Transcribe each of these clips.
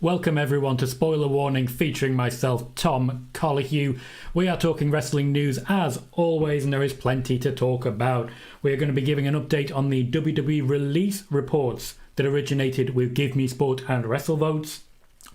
Welcome everyone to Spoiler Warning featuring myself, Tom Colohue. We are talking wrestling news as always, and there is plenty to talk about. We are going to be giving an update on the WWE release reports that originated with GiveMeSport and WrestleVotes.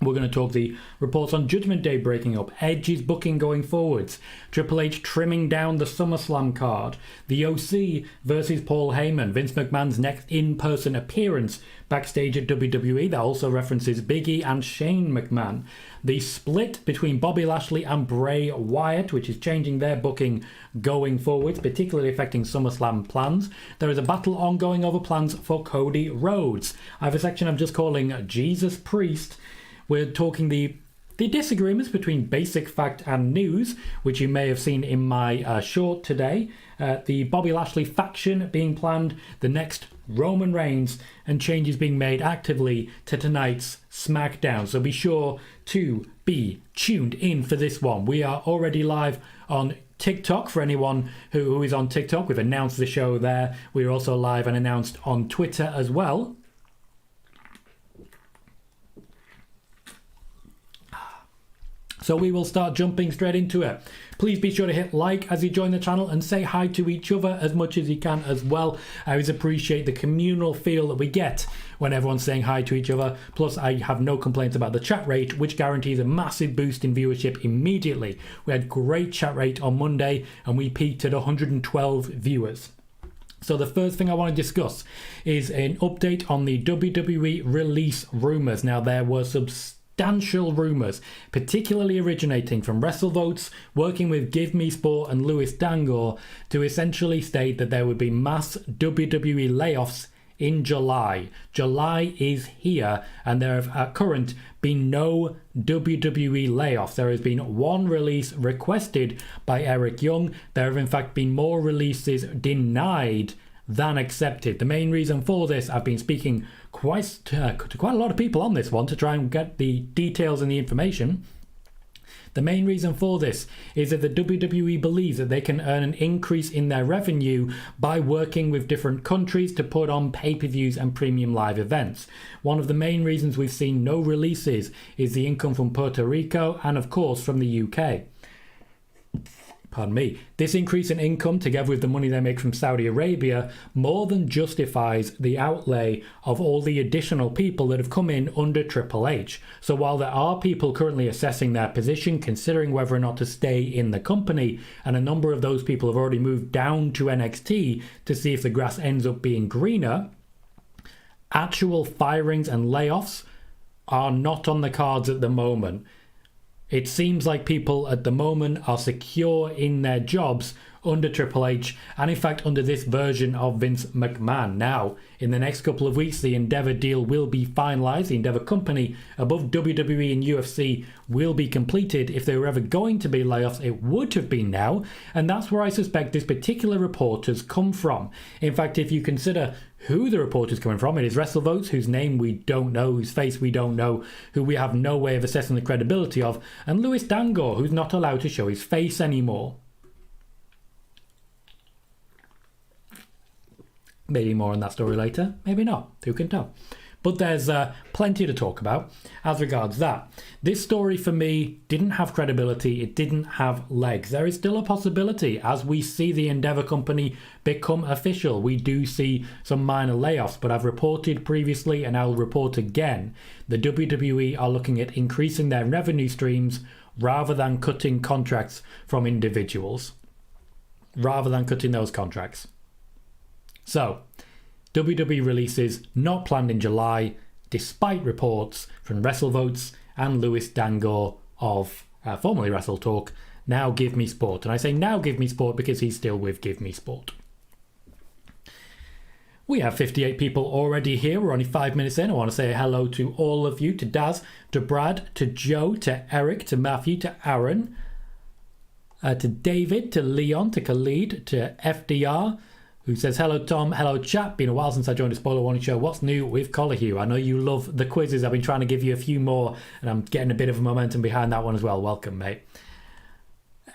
We're going to talk the reports on Judgment Day breaking up, Edge's booking going forwards, Triple H trimming down the SummerSlam card, the OC versus Paul Heyman, Vince McMahon's next in-person appearance backstage at WWE that also references Big E and Shane McMahon, the split between Bobby Lashley and Bray Wyatt, which is changing their booking going forwards, particularly affecting SummerSlam plans. There is a battle ongoing over plans for Cody Rhodes. I have a section I'm just calling Jesus Priest. We're talking the disagreements between basic fact and news, which you may have seen in my short today. The Bobby Lashley faction being planned, the next Roman Reigns, and changes being made actively to tonight's SmackDown. So be sure to be tuned in for this one. We are already live on TikTok for anyone who is on TikTok. We've announced the show there. We are also live and announced on Twitter as well. So we will start jumping straight into it. Please be sure to hit like as you join the channel and say hi to each other as much as you can as well. I always appreciate the communal feel that we get when everyone's saying hi to each other. Plus, I have no complaints about the chat rate, which guarantees a massive boost in viewership immediately. We had great chat rate on Monday and we peaked at 112 viewers. So the first thing I want to discuss is an update on the WWE release rumours. Now, there were substantial rumours, particularly originating from WrestleVotes, working with GiveMeSport and Lewis Dangor, to essentially state that there would be mass WWE layoffs in July. July is here, and there have at current been no WWE layoffs. There has been one release requested by Eric Young. There have in fact been more releases denied than accepted. The main reason for this, I've been speaking to quite a lot of people on this one to try and get the details and the information. The main reason for this is that the WWE believes that they can earn an increase in their revenue by working with different countries to put on pay-per-views and premium live events. One of the main reasons we've seen no releases is the income from Puerto Rico and of course from the UK. Pardon me. This increase in income, together with the money they make from Saudi Arabia, more than justifies the outlay of all the additional people that have come in under Triple H. So while there are people currently assessing their position, considering whether or not to stay in the company, and a number of those people have already moved down to NXT to see if the grass ends up being greener, actual firings and layoffs are not on the cards at the moment. It seems like people at the moment are secure in their jobs under Triple H and in fact under this version of Vince McMahon. Now, in the next couple of weeks, the Endeavour deal will be finalised. The Endeavour company above WWE and UFC will be completed. If there were ever going to be layoffs, it would have been now. And that's where I suspect this particular report has come from. In fact, if you consider who the report is coming from, it is WrestleVotes, whose name we don't know, whose face we don't know, who we have no way of assessing the credibility of, and Lewis Dangor, who's not allowed to show his face anymore. Maybe more on that story later, maybe not, who can tell. But there's plenty to talk about as regards that. This story for me didn't have credibility, it didn't have legs. There is still a possibility as we see the Endeavour company become official. We do see some minor layoffs, but I've reported previously and I'll report again, the WWE are looking at increasing their revenue streams rather than cutting contracts from individuals. Rather than cutting those contracts. So, WWE releases not planned in July, despite reports from WrestleVotes and Lewis Dangor of formerly WrestleTalk, now GiveMeSport. And I say now GiveMeSport because he's still with GiveMeSport. We have 58 people already here. We're only 5 minutes in. I want to say hello to all of you, to Daz, to Brad, to Joe, to Eric, to Matthew, to Aaron, to David, to Leon, to Khalid, to FDR, who says, hello Tom, hello chat, been a while since I joined a Spoiler Warning show, what's new with Colohue? I know you love the quizzes, I've been trying to give you a few more and I'm getting a bit of momentum behind that one as well, welcome mate.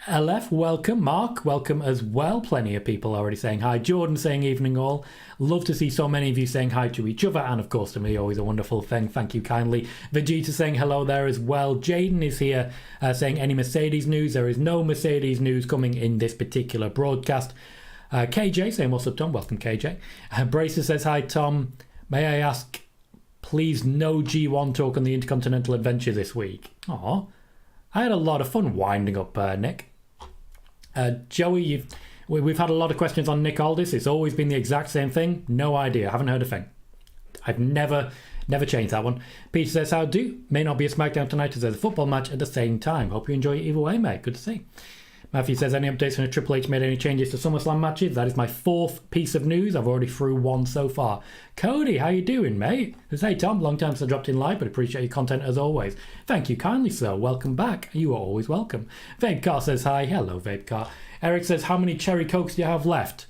LF, welcome. Mark, welcome as well. Plenty of people already saying hi. Jordan saying evening all. Love to see so many of you saying hi to each other, and of course to me, always a wonderful thing. Thank you kindly. Vegeta saying hello there as well. Jaden is here saying any Mercedes news. There is no Mercedes news coming in this particular broadcast. KJ saying what's up, Tom? Welcome, KJ. Bracer says hi, Tom. May I ask, please, no G1 talk on the Intercontinental Adventure this week? Aw, I had a lot of fun winding up Nick. Joey, we've had a lot of questions on Nick Aldis. It's always been the exact same thing. No idea. Haven't heard a thing. I've never changed that one. Peter says, how do? May not be a SmackDown tonight as there's a football match at the same time. Hope you enjoy it either way, mate. Good to see. Matthew says, any updates on if Triple H made any changes to SummerSlam matches? That is my fourth piece of news. I've already through one so far. Cody, how you doing, mate? Says, hey, Tom, long time since I dropped in live, but appreciate your content as always. Thank you kindly, sir. Welcome back. You are always welcome. Vapecar says, hi. Hello, Vapecar. Eric says, how many Cherry Cokes do you have left?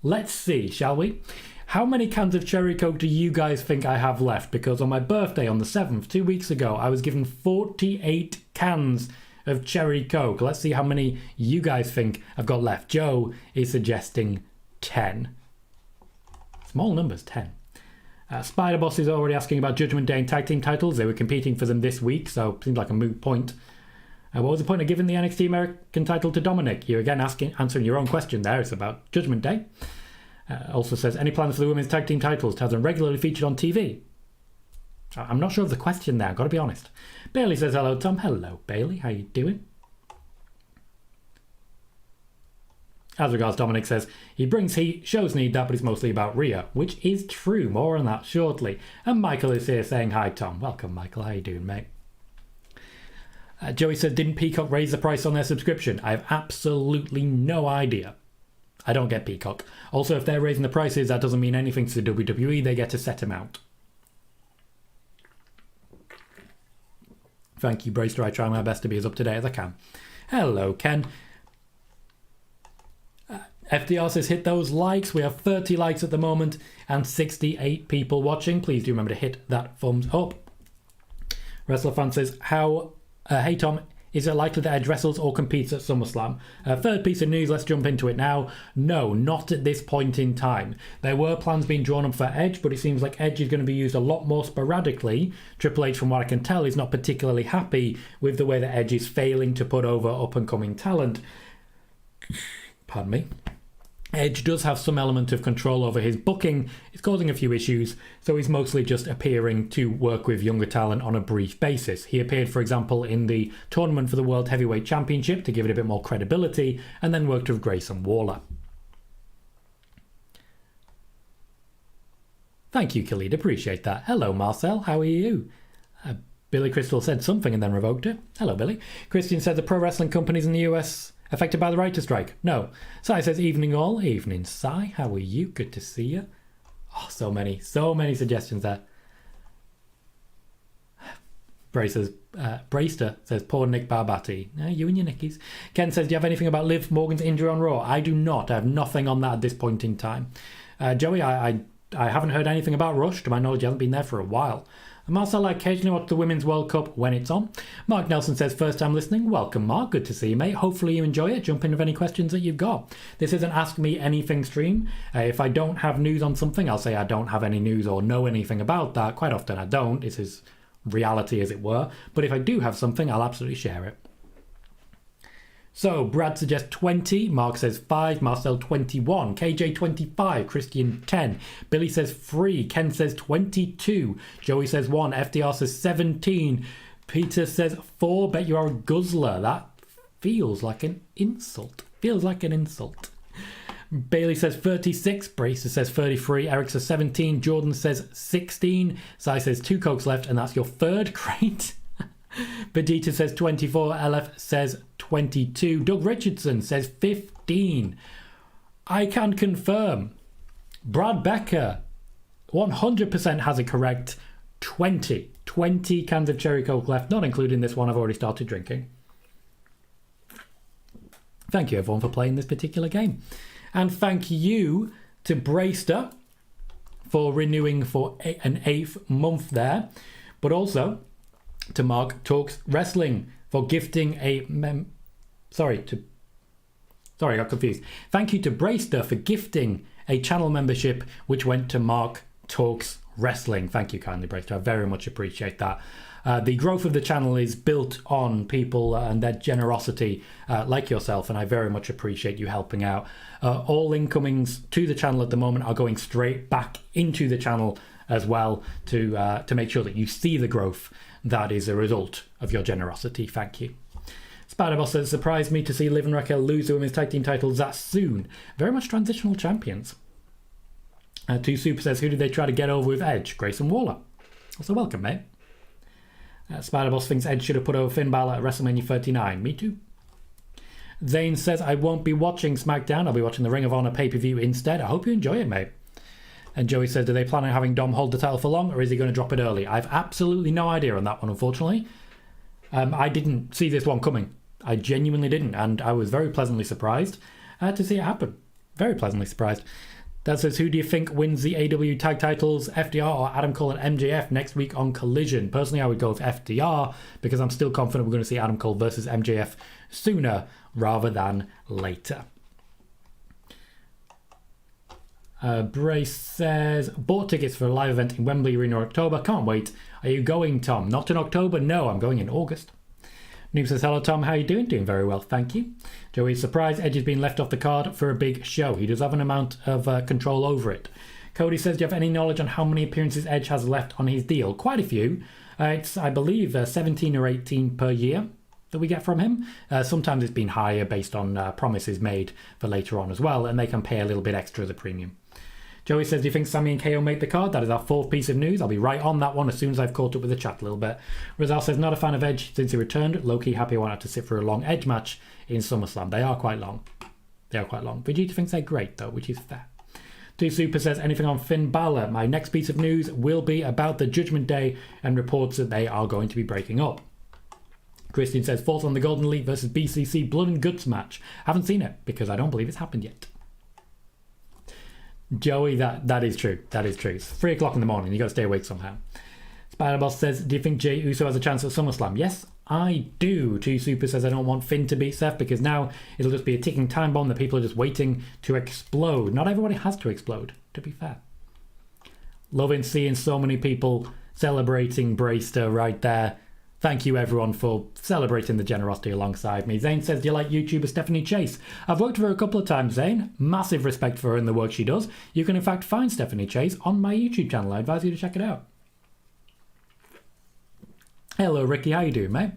Let's see, shall we? How many cans of Cherry Coke do you guys think I have left? Because on my birthday, on the 7th, 2 weeks ago, I was given 48 cans of Cherry Coke. Let's see how many you guys think I've got left. Joe is suggesting 10. Small numbers, 10. Spider Boss is already asking about Judgment Day and tag team titles. They were competing for them this week, so it seems like a moot point. What was the point of giving the NXT American title to Dominic? You're again answering your own question there. It's about Judgment Day. Also says, any plans for the women's tag team titles to have them regularly featured on TV? I'm not sure of the question there, I've got to be honest. Bailey says, hello, Tom. Hello, Bailey. How you doing? As regards Dominic says, he brings heat, shows need that, but it's mostly about Rhea, which is true. More on that shortly. And Michael is here saying, hi, Tom. Welcome, Michael. How you doing, mate? Joey said, didn't Peacock raise the price on their subscription? I have absolutely no idea. I don't get Peacock. Also, if they're raising the prices, that doesn't mean anything to the WWE. They get a set amount. Thank you, Bracer. I try my best to be as up to date as I can. Hello, Ken. FDR says, hit those likes. We have 30 likes at the moment and 68 people watching. Please do remember to hit that thumbs up. Wrestler Fan says, hey, Tom, is it likely that Edge wrestles or competes at SummerSlam? Third piece of news, let's jump into it now. No, not at this point in time. There were plans being drawn up for Edge, but it seems like Edge is going to be used a lot more sporadically. Triple H, from what I can tell, is not particularly happy with the way that Edge is failing to put over up-and-coming talent. Pardon me. Edge does have some element of control over his booking. It's causing a few issues, so he's mostly just appearing to work with younger talent on a brief basis. He appeared, for example, in the tournament for the World Heavyweight Championship to give it a bit more credibility, and then worked with Grayson Waller. Thank you, Khalid. Appreciate that. Hello, Marcel. How are you? Billy Crystal said something and then revoked it. Hello, Billy. Christian said the pro wrestling companies in the US affected by the writer's strike? No. Sai says, evening all. Evening, Sai. How are you? Good to see you. Oh, so many suggestions there. Braster says, poor Nick Barbati. You and your Nickies. Ken says, do you have anything about Liv Morgan's injury on Raw? I do not. I have nothing on that at this point in time. Joey, I haven't heard anything about Rush. To my knowledge, he hasn't been there for a while. Marcel, I occasionally watch the Women's World Cup when it's on. Mark Nelson says, first time listening. Welcome, Mark. Good to see you, mate. Hopefully you enjoy it. Jump in with any questions that you've got. This is an Ask Me Anything stream. If I don't have news on something, I'll say I don't have any news or know anything about that. Quite often I don't. This is reality, as it were. But if I do have something, I'll absolutely share it. So, Brad suggests 20, Mark says 5, Marcel 21, KJ 25, Christian 10, Billy says 3, Ken says 22, Joey says 1, FDR says 17, Peter says 4, bet you are a guzzler. That feels like an insult. Bailey says 36, Bracer says 33, Eric says 17, Jordan says 16, Sai says 2 Cokes left, and that's your third crate. Vegeta says 24, LF says 22, Doug Richardson says 15. I can confirm Brad Becker 100% has it correct. 20 cans of Cherry Coke left, not including this one I've already started drinking. Thank you everyone for playing this particular game, and thank you to Braster for renewing for an 8th month there, but also to Mark Talks Wrestling for gifting a Sorry, I got confused. Thank you to Brayster for gifting a channel membership which went to Mark Talks Wrestling. Thank you kindly, Brayster. I very much appreciate that. The growth of the channel is built on people and their generosity like yourself, and I very much appreciate you helping out. All incomings to the channel at the moment are going straight back into the channel as well to make sure that you see the growth that is a result of your generosity. Thank you. Spider-Boss says, surprised me to see Liv and Raquel lose the women's tag team titles that soon. Very much transitional champions. Two Super says, who did they try to get over with Edge? Grayson Waller. So welcome, mate. Spider-Boss thinks Edge should have put over Finn Balor at WrestleMania 39. Me too. Zane says, I won't be watching SmackDown. I'll be watching the Ring of Honor pay-per-view instead. I hope you enjoy it, mate. And Joey says, do they plan on having Dom hold the title for long, or is he going to drop it early? I've absolutely no idea on that one, unfortunately. I didn't see this one coming. I genuinely didn't, and I was very pleasantly surprised to see it happen. Very pleasantly surprised. That says, who do you think wins the AEW tag titles, FDR or Adam Cole and MJF next week on Collision? Personally, I would go with FDR because I'm still confident we're going to see Adam Cole versus MJF sooner rather than later. Brace says, bought tickets for a live event in Wembley Arena in October. Can't wait. Are you going, Tom? Not in October? No, I'm going in August. Noob says, hello, Tom. How are you doing? Doing very well, thank you. Joey's surprised Edge has been left off the card for a big show. He does have an amount of control over it. Cody says, do you have any knowledge on how many appearances Edge has left on his deal? Quite a few. It's, I believe, 17 or 18 per year that we get from him. Sometimes it's been higher based on promises made for later on as well, and they can pay a little bit extra as a premium. Joey says, do you think Sammy and KO make the card? That is our fourth piece of news. I'll be right on that one as soon as I've caught up with the chat a little bit. Rizal says, not a fan of Edge since he returned. Low-key happy I won't have to sit for a long Edge match in SummerSlam. They are quite long. Vegeta thinks they're great, though, which is fair. Two Super says, anything on Finn Balor? My next piece of news will be about the Judgment Day and reports that they are going to be breaking up. Christian says, thoughts on the Golden Elite versus BCC Blood and Guts match? Haven't seen it because I don't believe it's happened yet. Joey, that is true. That is true. It's 3 o'clock in the morning. You got to stay awake somehow. Spider-Boss says, do you think Jey Uso has a chance at SummerSlam? Yes, I do. Two Super says, I don't want Finn to beat Seth because now it'll just be a ticking time bomb that people are just waiting to explode. Not everybody has to explode, to be fair. Loving seeing so many people celebrating Brayster right there. Thank you, everyone, for celebrating the generosity alongside me. Zane says, do you like YouTuber Stephanie Chase? I've worked with her a couple of times, Zane. Massive respect for her and the work she does. You can, in fact, find Stephanie Chase on my YouTube channel. I advise you to check it out. Hello, Ricky. How you doing, mate?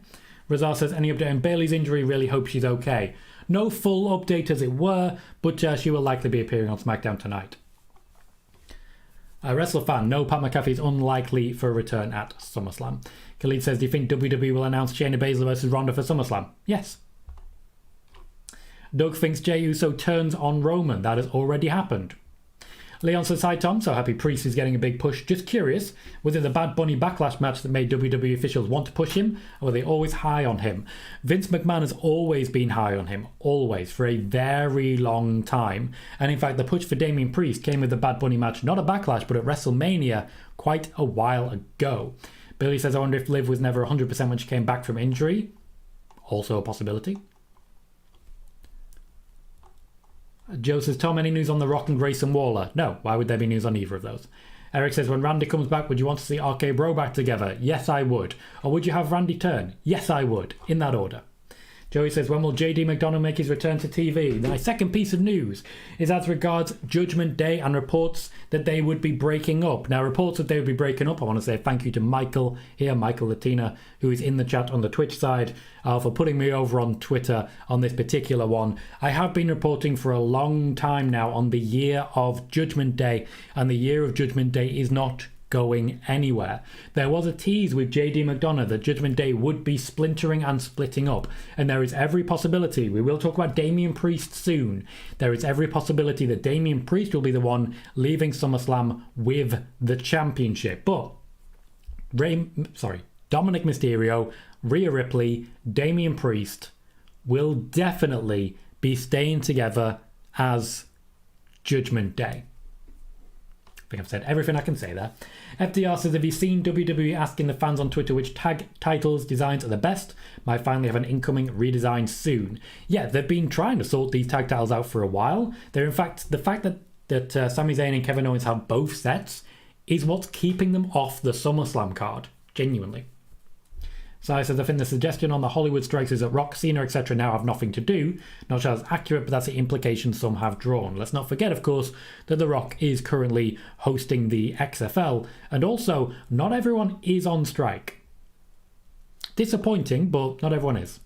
Razar says, any update on Bayley's injury? Really hope she's okay. No full update, as it were, but she will likely be appearing on SmackDown tonight. Wrestler fan, no, Pat McAfee is unlikely for a return at SummerSlam. Khalid says, do you think WWE will announce Shayna Baszler versus Ronda for SummerSlam? Yes. Doug thinks Jey Uso turns on Roman. That has already happened. Leon says, hi Tom, so happy Priest is getting a big push. Just curious, was it the Bad Bunny Backlash match that made WWE officials want to push him, or were they always high on him? Vince McMahon has always been high on him, always, for a very long time. And in fact, the push for Damian Priest came with the Bad Bunny match, not a Backlash, but at WrestleMania quite a while ago. Billy says, I wonder if Liv was never 100% when she came back from injury. Also a possibility. Joe says, Tom, any news on The Rock and Grayson Waller? No, why would there be news on either of those? Eric says, when Randy comes back, would you want to see RK Bro back together? Yes, I would. Or would you have Randy turn? Yes, I would. In that order. Joey says, when will JD McDonough make his return to TV? My second piece of news is as regards Judgment Day and reports that they would be breaking up. Now, reports that they would be breaking up, I want to say thank you to Michael here, Michael Latina, who is in the chat on the Twitch side, for putting me over on Twitter on this particular one. I have been reporting for a long time now on the year of Judgment Day, and the year of Judgment Day is not going anywhere. There was a tease with JD McDonough that Judgment Day would be splintering and splitting up, and there is every possibility, we will talk about Damian Priest soon, there is every possibility that Damian Priest will be the one leaving SummerSlam with the championship. But Dominic Mysterio, Rhea Ripley, Damian Priest will definitely be staying together as Judgment Day. think I've said everything I can say there. FDR says, have you seen WWE asking the fans on Twitter which tag titles designs are the best? Might finally have an incoming redesign soon. Yeah, they've been trying to sort these tag titles out for a while. They're in fact, the fact that Sami Zayn and Kevin Owens have both sets is what's keeping them off the SummerSlam card. Genuinely. So I said, I think the suggestion on the Hollywood strikes is that Rock, Cena, etc. now have nothing to do. Not sure that's accurate, but that's the implication some have drawn. Let's not forget, of course, that The Rock is currently hosting the XFL, and also, not everyone is on strike. Disappointing, but not everyone is.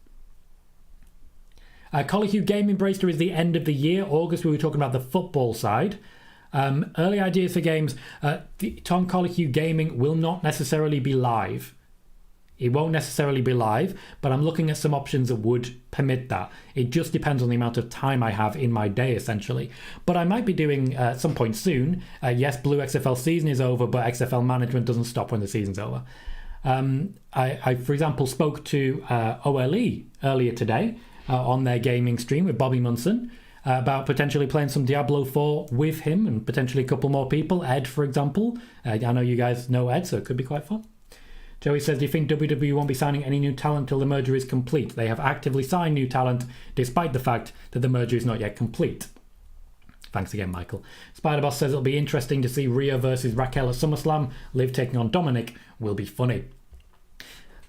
Colohue Gaming Bracer is the end of the year. August, we were talking about the football side. Early ideas for games. Tom Colohue Gaming will not necessarily be live. It won't necessarily be live, but I'm looking at some options that would permit that. It just depends on the amount of time I have in my day, essentially. But I might be doing at some point soon. Yes, Blue XFL season is over, but XFL management doesn't stop when the season's over. I for example, spoke to OLE earlier today on their gaming stream with Bobby Munson about potentially playing some Diablo 4 with him and potentially a couple more people. Ed, for example. I know you guys know Ed, so it could be quite fun. Joey says, do you think WWE won't be signing any new talent till the merger is complete? They have actively signed new talent despite the fact that the merger is not yet complete. Thanks again, Michael. Spider-Boss says it'll be interesting to see Rhea versus Raquel at SummerSlam. Liv taking on Dominic will be funny.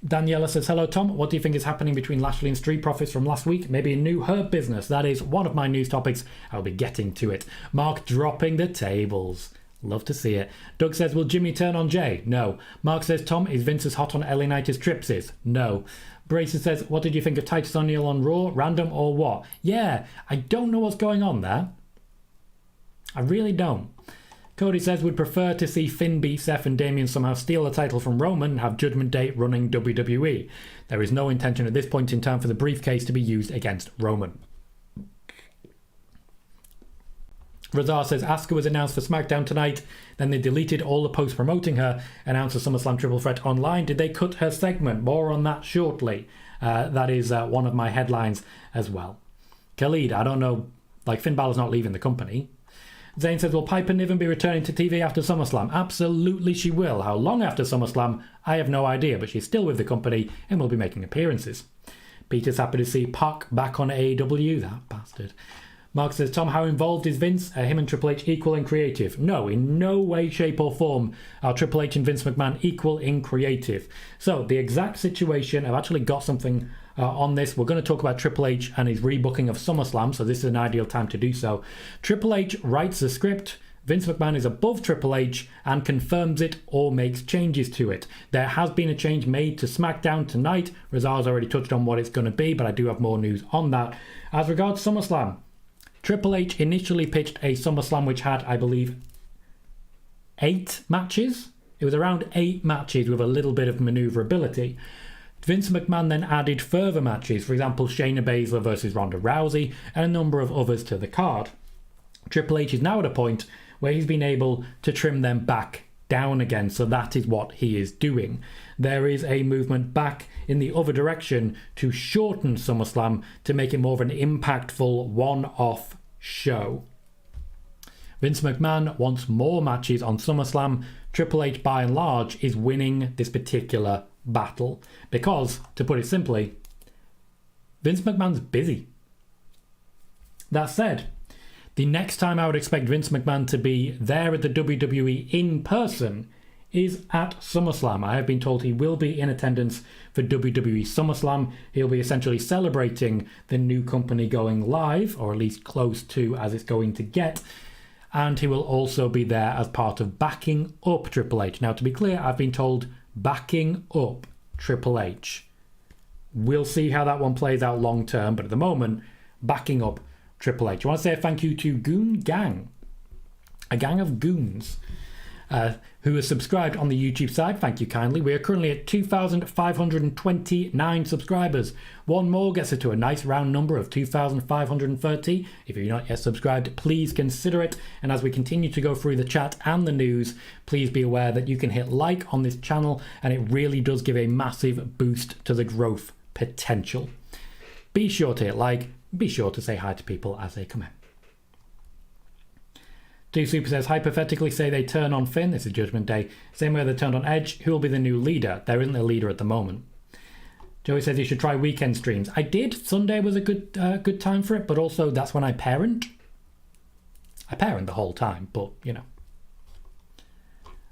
Daniela says, hello Tom, what do you think is happening between Lashley and Street Profits from last week? Maybe a new herb business. That is one of my news topics. I'll be getting to it. Mark dropping the tables. Love to see it. Doug says, will Jimmy turn on Jay? No. Mark says, Tom, is Vince as hot on LA Knight as Trips is? No. Bracer says, what did you think of Titus O'Neil on Raw? Random or what? Yeah, I don't know what's going on there. I really don't. Cody says, would prefer to see Finn beat Seth and Damian somehow steal the title from Roman and have Judgment Day running WWE. There is no intention at this point in time for the briefcase to be used against Roman. Razar says, Asuka was announced for SmackDown tonight, then they deleted all the posts promoting her, announced a SummerSlam Triple Threat online. Did they cut her segment? More on that shortly. That is one of my headlines as well. Khalid, I don't know, like Finn Balor's not leaving the company. Zane says, will Piper Niven be returning to TV after SummerSlam? Absolutely she will. How long after SummerSlam? I have no idea, but she's still with the company and will be making appearances. Peter's happy to see Pac back on AEW, that bastard. Mark says, Tom, how involved is Vince? Him and Triple H equal in creative? No, in no way, shape or form are Triple H and Vince McMahon equal in creative. So the exact situation, I've actually got something on this. We're going to talk about Triple H and his rebooking of SummerSlam, so this is an ideal time to do so. Triple H writes the script. Vince McMahon is above Triple H and confirms it or makes changes to it. There has been a change made to SmackDown tonight. Razar's already touched on what it's going to be, but I do have more news on that. As regards SummerSlam, Triple H initially pitched a SummerSlam which had, I believe, 8 matches. It was around 8 matches with a little bit of manoeuvrability. Vince McMahon then added further matches, for example, Shayna Baszler versus Ronda Rousey, and a number of others to the card. Triple H is now at a point where he's been able to trim them back down again, so that is what he is doing. There is a movement back in the other direction to shorten SummerSlam to make it more of an impactful one-off show. Vince McMahon wants more matches on SummerSlam. Triple H, by and large, is winning this particular battle because, to put it simply, Vince McMahon's busy. That said, the next time I would expect Vince McMahon to be there at the WWE in person is at SummerSlam. I have been told he will be in attendance for WWE Summerslam. He'll be essentially celebrating the new company going live, or at least close to as it's going to get. And he will also be there as part of backing up Triple H. Now, to be clear, I've been told backing up Triple H. We'll see how that one plays out long term, but at the moment, backing up Triple H. I want to say a thank you to Goon Gang, a gang of goons who are subscribed on the YouTube side. Thank you kindly. We are currently at 2,529 subscribers. One more gets it to a nice round number of 2,530. If you're not yet subscribed, please consider it. And as we continue to go through the chat and the news, please be aware that you can hit like on this channel, and it really does give a massive boost to the growth potential. Be sure to hit like. Be sure to say hi to people as they come in. D Super says, hypothetically say they turn on Finn, this is Judgment Day, same way they turned on Edge, who will be the new leader? There isn't a leader at the moment. Joey says you should try weekend streams. I did. Sunday was a good time for it, but also that's when I parent. I parent the whole time, but, you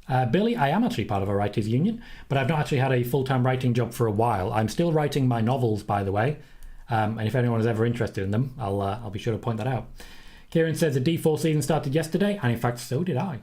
know. Billy, I am actually part of a writers' union, but I've not actually had a full-time writing job for a while. I'm still writing my novels, by the way, and if anyone is ever interested in them, I'll be sure to point that out. Kieran says the D4 season started yesterday, and in fact, so did I.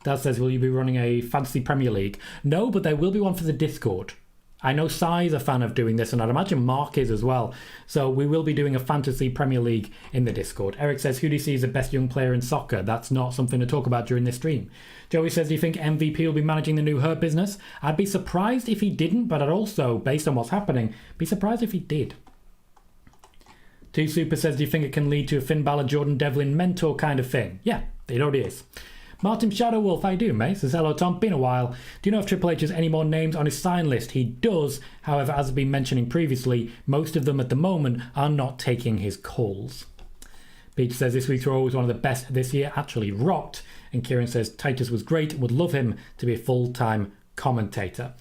Dad says, will you be running a fantasy Premier League? No, but there will be one for the Discord. I know Sai's a fan of doing this, and I'd imagine Mark is as well. So we will be doing a fantasy Premier League in the Discord. Eric says, who do you see as the best young player in soccer? That's not something to talk about during this stream. Joey says, do you think MVP will be managing the new Hurt business? I'd be surprised if he didn't, but I'd also, based on what's happening, be surprised if he did. Two Super says, do you think it can lead to a Finn Balor, Jordan Devlin mentor kind of thing? Yeah, it already is. Martin Shadow Wolf, how you doing, mate? Says, hello, Tom. Been a while. Do you know if Triple H has any more names on his sign list? He does. However, as I've been mentioning previously, most of them at the moment are not taking his calls. Peach says, this week's Raw was one of the best this year. Actually rocked. And Kieran says, Titus was great. Would love him to be a full-time commentator.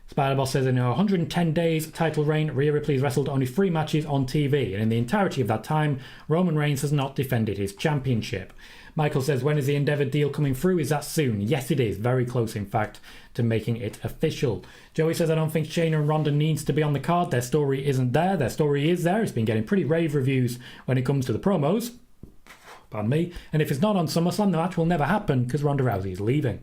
Spider-Boss says, in 110 days title reign, Rhea Ripley's wrestled only 3 matches on TV. And in the entirety of that time, Roman Reigns has not defended his championship. Michael says, when is the Endeavour deal coming through? Is that soon? Yes, it is. Very close, in fact, to making it official. Joey says, I don't think Shayna and Ronda needs to be on the card. Their story isn't there. Their story is there. It's been getting pretty rave reviews when it comes to the promos. Pardon me. And if it's not on SummerSlam, the match will never happen because Ronda Rousey is leaving.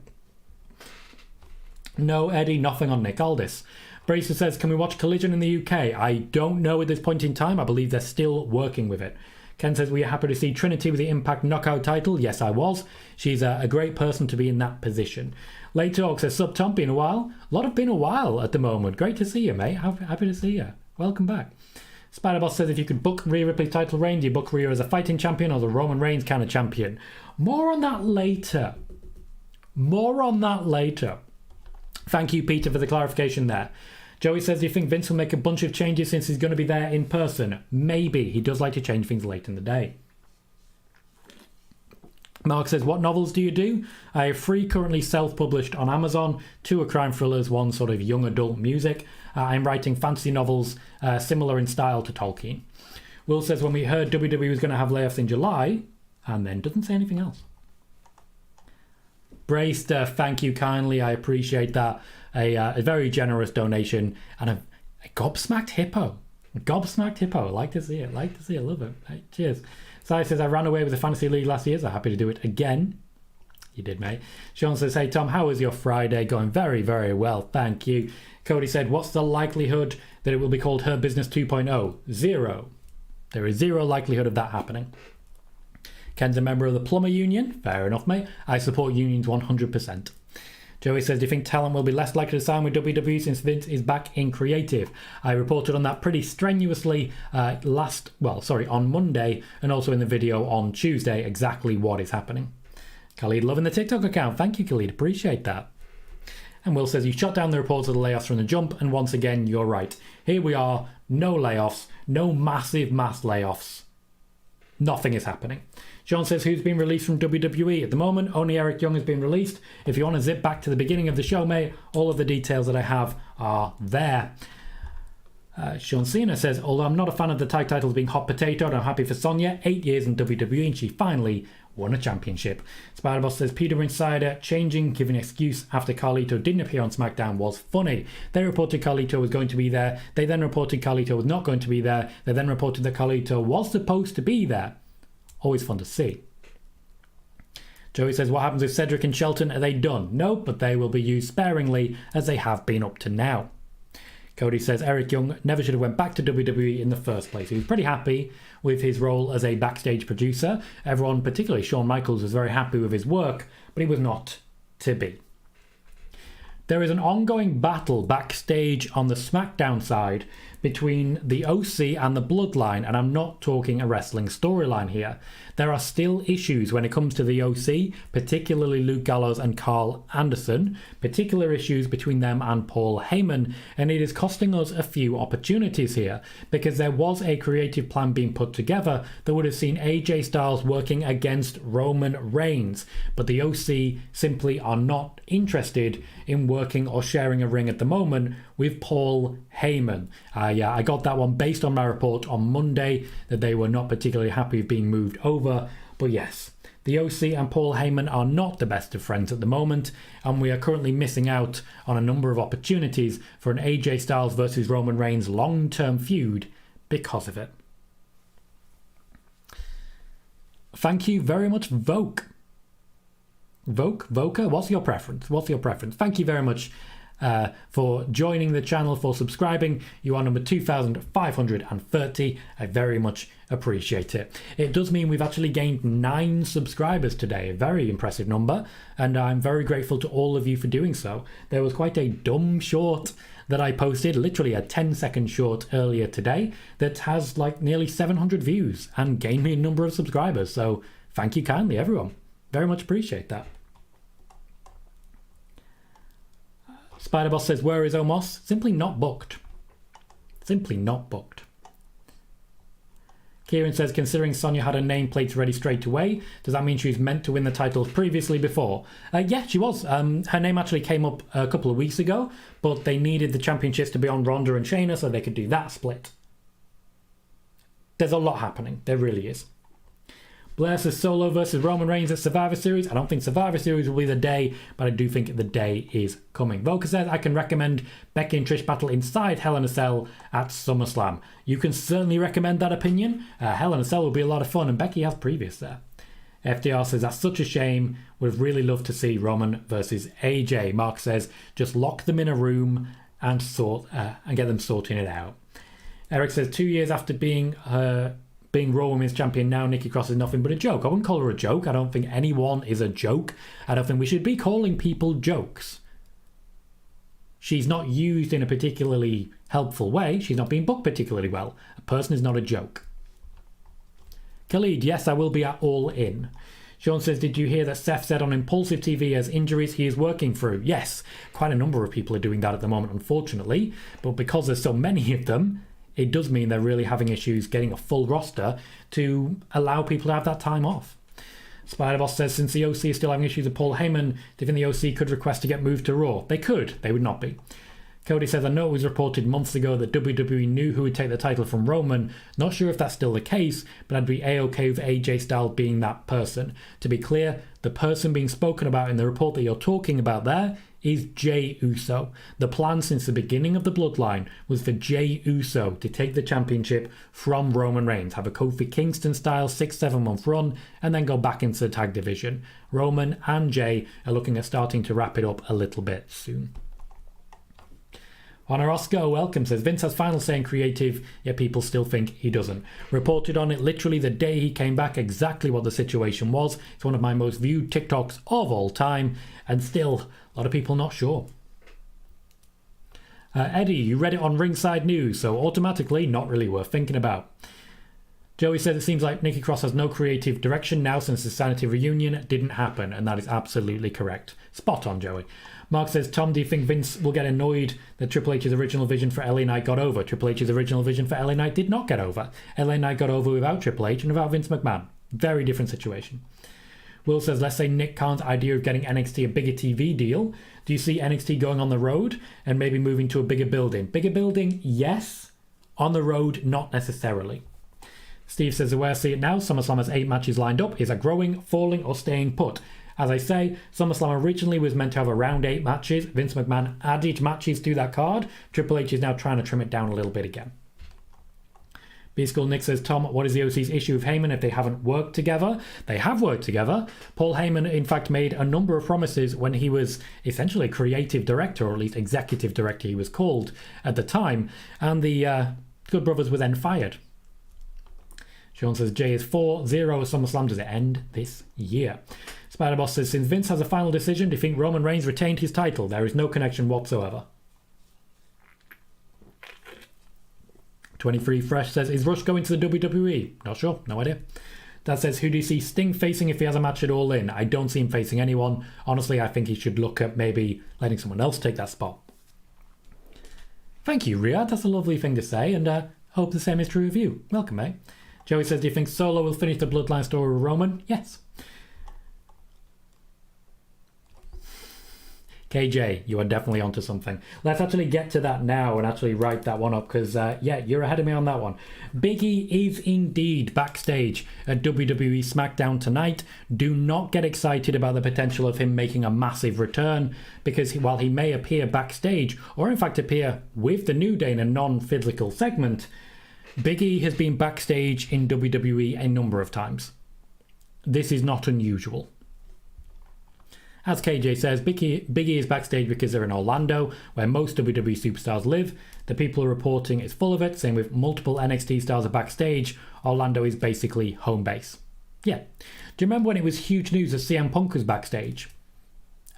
No, Eddie, nothing on Nick Aldis. Bracer says, can we watch Collision in the UK? I don't know at this point in time. I believe they're still working with it. Ken says, were you happy to see Trinity with the Impact Knockout title? Yes, I was. She's a great person to be in that position. Late Talk says, sub Tom, been a while. A lot have been a while at the moment. Great to see you, mate. Happy to see you. Welcome back. Spider-Boss says, if you could book Rhea Ripley's title reign, do you book Rhea as a fighting champion or the Roman Reigns kind of champion? More on that later. Thank you, Peter, for the clarification there. Joey says, do you think Vince will make a bunch of changes since he's going to be there in person? Maybe. He does like to change things late in the day. Mark says, what novels do you do? I have 3 currently self-published on Amazon. 2 are crime thrillers, 1 sort of young adult music. I'm writing fantasy novels similar in style to Tolkien. Will says, when we heard WWE was going to have layoffs in July, and then doesn't say anything else. Braced, thank you kindly. I appreciate that. A very generous donation and a gobsmacked hippo. I like to see it. Love it. Hey, cheers. Sai says, I ran away with the Fantasy League last year, so happy to do it again. You did, mate. Sean says, hey, Tom, how was your Friday? Going very, very well. Thank you. Cody said, what's the likelihood that it will be called Her Business 2.0? 0. There is 0 likelihood of that happening. Ken's a member of the Plumber Union. Fair enough, mate. I support unions 100%. Joey says, do you think talent will be less likely to sign with WWE since Vince is back in creative? I reported on that pretty strenuously on Monday and also in the video on Tuesday exactly what is happening. Khalid loving the TikTok account. Thank you, Khalid. Appreciate that. And Will says, you shot down the reports of the layoffs from the jump, and once again, you're right. Here we are, no layoffs, no mass layoffs. Nothing is happening. John says, who's been released from WWE? At the moment, only Eric Young has been released. If you want to zip back to the beginning of the show, mate, all of the details that I have are there. Sean Cena says, although I'm not a fan of the tag titles being hot potato, I'm happy for Sonya. 8 years in WWE and she finally won a championship. Spider-Boss says, PWInsider changing, giving an excuse after Carlito didn't appear on SmackDown was funny. They reported Carlito was going to be there. They then reported Carlito was not going to be there. They then reported that Carlito was supposed to be there. Always fun to see. Joey says, what happens with Cedric and Shelton? Are they done? No, but they will be used sparingly as they have been up to now. Cody says, Eric Young never should have went back to WWE in the first place. He was pretty happy with his role as a backstage producer. Everyone, particularly Shawn Michaels, was very happy with his work, but he was not to be. There is an ongoing battle backstage on the SmackDown side between the OC and the Bloodline, and I'm not talking a wrestling storyline here. There are still issues when it comes to the OC, particularly Luke Gallows and Carl Anderson, particular issues between them and Paul Heyman, and it is costing us a few opportunities here, because there was a creative plan being put together that would have seen AJ Styles working against Roman Reigns, but the OC simply are not interested in working or sharing a ring at the moment with Paul Heyman. I got that one based on my report on Monday that they were not particularly happy with being moved over. But yes, the OC and Paul Heyman are not the best of friends at the moment, and we are currently missing out on a number of opportunities for an AJ Styles versus Roman Reigns long-term feud because of it. Thank you very much, Voke. Voker, what's your preference? Thank you very much for joining the channel, for subscribing. You are number 2,530. I very much appreciate it. It does mean we've actually gained 9 subscribers today, a very impressive number, and I'm very grateful to all of you for doing so. There was quite a dumb short that I posted, literally a 10-second short earlier today, that has like nearly 700 views and gained me a number of subscribers, so thank you kindly, everyone. Very much appreciate that. Spider-Boss says, where is Omos? Simply not booked. Simply not booked. Kieran says, considering Sonya had her nameplates ready straight away, does that mean she was meant to win the titles previously before? Yeah, she was. Her name actually came up a couple of weeks ago, but they needed the championships to be on Ronda and Shayna so they could do that split. There's a lot happening. There really is. Blair says Solo versus Roman Reigns at Survivor Series. I don't think Survivor Series will be the day, but I do think the day is coming. Volker says I can recommend Becky and Trish battle inside Hell in a Cell at SummerSlam. You can certainly recommend that opinion. Hell in a Cell will be a lot of fun, and Becky has previous there. FDR says that's such a shame. Would really love to see Roman versus AJ. Mark says just lock them in a room and get them sorting it out. Eric says 2 years after being Raw Women's Champion now, Nikki Cross is nothing but a joke. I wouldn't call her a joke. I don't think anyone is a joke. I don't think we should be calling people jokes. She's not used in a particularly helpful way. She's not being booked particularly well. A person is not a joke. Khalid, yes, I will be at All In. Sean says, did you hear that Seth said on Impulsive TV has injuries he is working through? Yes, quite a number of people are doing that at the moment, unfortunately. But because there's so many of them, it does mean they're really having issues getting a full roster to allow people to have that time off. Spider-Boss says, since the OC is still having issues with Paul Heyman, do you think the OC could request to get moved to Raw? They could. They would not be. Cody says, I know it was reported months ago that WWE knew who would take the title from Roman. Not sure if that's still the case, but I'd be A-OK with AJ Styles being that person. To be clear, the person being spoken about in the report that you're talking about there is Jey Uso. The plan since the beginning of the Bloodline was for Jey Uso to take the championship from Roman Reigns, have a Kofi Kingston style 6-7 month run, and then go back into the tag division. Roman and Jey are looking at starting to wrap it up a little bit soon. Honor Oscar, welcome, says Vince has final say in creative, yet people still think he doesn't. Reported on it literally the day he came back exactly what the situation was. It's one of my most viewed TikToks of all time, and still a lot of people not sure. Eddie, you read it on Ringside News, so automatically not really worth thinking about. Joey says it seems like Nikki Cross has no creative direction now since the Sanity reunion didn't happen, and that is absolutely correct. Spot on, Joey. Mark says, Tom, do you think Vince will get annoyed that Triple H's original vision for LA Knight got over? Triple H's original vision for LA Knight did not get over. LA Knight got over without Triple H and without Vince McMahon. Very different situation. Will says, let's say Nick Khan's idea of getting NXT a bigger TV deal. Do you see NXT going on the road and maybe moving to a bigger building? Bigger building, yes. On the road, not necessarily. Steve says, the way I see it now, SummerSlam has 8 matches lined up. Is that growing, falling, or staying put? As I say, SummerSlam originally was meant to have around 8 matches. Vince McMahon added matches to that card. Triple H is now trying to trim it down a little bit again. B-School Nick says, Tom, what is the OC's issue with Heyman if they haven't worked together? They have worked together. Paul Heyman, in fact, made a number of promises when he was essentially creative director, or at least executive director he was called at the time. And the Good Brothers were then fired. Sean says, Jay is 4-0 at SummerSlam. Does it end this year? Spider-Boss says, since Vince has a final decision, do you think Roman Reigns retained his title? There is no connection whatsoever. 23 Fresh says, is Rush going to the WWE? Not sure, no idea. That says, who do you see Sting facing if he has a match at All In? I don't see him facing anyone. Honestly, I think he should look at maybe letting someone else take that spot. Thank you, Riyadh. That's a lovely thing to say, and hope the same is true of you. Welcome, mate. Joey says, do you think Solo will finish the Bloodline story with Roman? Yes. KJ, you are definitely onto something. Let's actually get to that now and actually write that one up because, yeah, you're ahead of me on that one. Big E is indeed backstage at WWE SmackDown tonight. Do not get excited about the potential of him making a massive return because while he may appear backstage or in fact appear with the New Day in a non-physical segment, Big E has been backstage in WWE a number of times. This is not unusual. As KJ says, Big E is backstage because they're in Orlando, where most WWE superstars live. The people are reporting it's full of it. Same with multiple NXT stars are backstage. Orlando is basically home base. Yeah. Do you remember when it was huge news that CM Punk was backstage?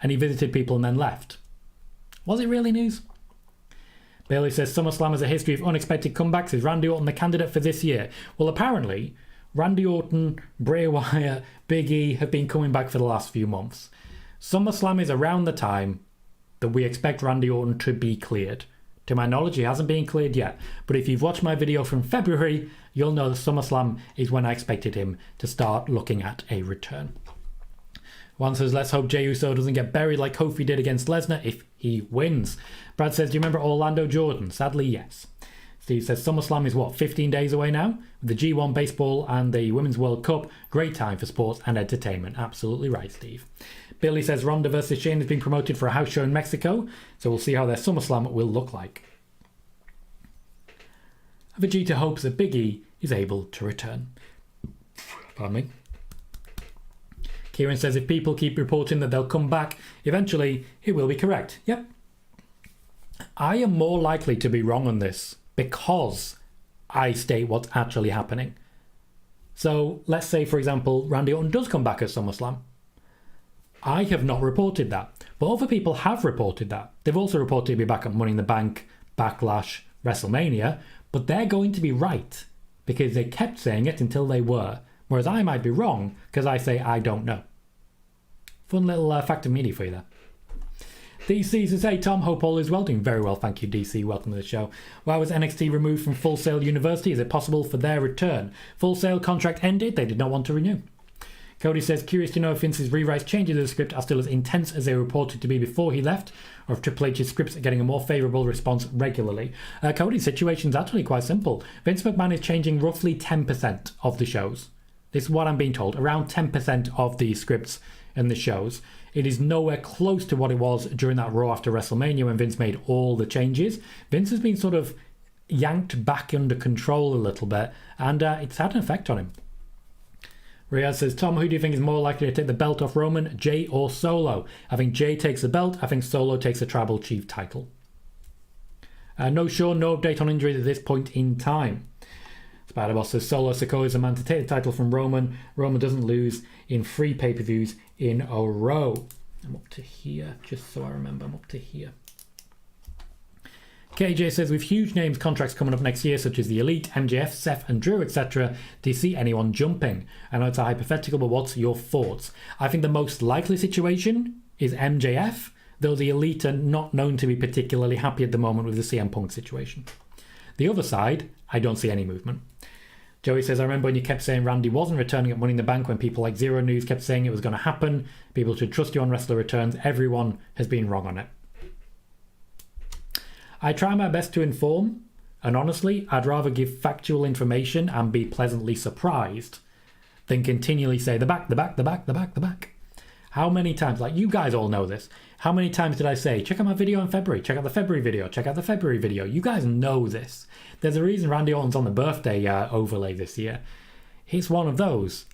And he visited people and then left? Was it really news? Bailey says, SummerSlam has a history of unexpected comebacks. Is Randy Orton the candidate for this year? Well, apparently, Randy Orton, Bray Wyatt, Big E have been coming back for the last few months. SummerSlam is around the time that we expect Randy Orton to be cleared. To my knowledge, he hasn't been cleared yet. But if you've watched my video from February, you'll know that SummerSlam is when I expected him to start looking at a return. One says, let's hope Jey Uso doesn't get buried like Kofi did against Lesnar if he wins. Brad says, do you remember Orlando Jordan? Sadly, yes. Steve says, SummerSlam is what, 15 days away now? With the G1 baseball and the Women's World Cup, great time for sports and entertainment. Absolutely right, Steve. Billy says Ronda versus Shane has been promoted for a house show in Mexico, so we'll see how their SummerSlam will look like. Vegeta hopes that Big E is able to return. Pardon me. Kieran says if people keep reporting that they'll come back, eventually it will be correct. Yep. I am more likely to be wrong on this because I state what's actually happening. So let's say, for example, Randy Orton does come back at SummerSlam. I have not reported that, but other people have reported that. They've also reported he'll be back at Money in the Bank, Backlash, WrestleMania, but they're going to be right because they kept saying it until they were, whereas I might be wrong because I say I don't know. Fun little fact of media for you there. DC says, hey Tom, hope all is well. Doing very well, thank you DC, welcome to the show. Why was NXT removed from Full Sail University? Is it possible for their return? Full Sail contract ended, they did not want to renew. Cody says, curious to know if Vince's rewrites changes of the script are still as intense as they were reported to be before he left, or if Triple H's scripts are getting a more favourable response regularly. Cody's situation's actually quite simple. Vince McMahon is changing roughly 10% of the shows. This is what I'm being told. Around 10% of the scripts and the shows. It is nowhere close to what it was during that Raw after WrestleMania when Vince made all the changes. Vince has been sort of yanked back under control a little bit, and it's had an effect on him. Riyadh says, Tom, who do you think is more likely to take the belt off Roman, Jey or Solo? I think Jey takes the belt. I think Solo takes the Tribal Chief title. No Sean, no update on injuries at this point in time. Spider-Boss says, Solo Sikoa is the man to take the title from Roman. Roman doesn't lose in 3 pay-per-views in a row. I'm up to here, just so I remember. I'm up to here. KJ says, with huge names contracts coming up next year, such as the Elite, MJF, Seth and Drew, etc., do you see anyone jumping? I know it's a hypothetical, but what's your thoughts? I think the most likely situation is MJF, though the Elite are not known to be particularly happy at the moment with the CM Punk situation. The other side, I don't see any movement. Joey says, I remember when you kept saying Randy wasn't returning at Money in the Bank when people like Zero News kept saying it was going to happen. People should trust you on wrestler returns. Everyone has been wrong on it. I try my best to inform, and honestly, I'd rather give factual information and be pleasantly surprised than continually say the back, the back, the back, the back, the back. How many times, like you guys all know this, how many times did I say, check out my video in February, check out the February video, check out the February video. You guys know this. There's a reason Randy Orton's on the birthday overlay this year. It's one of those.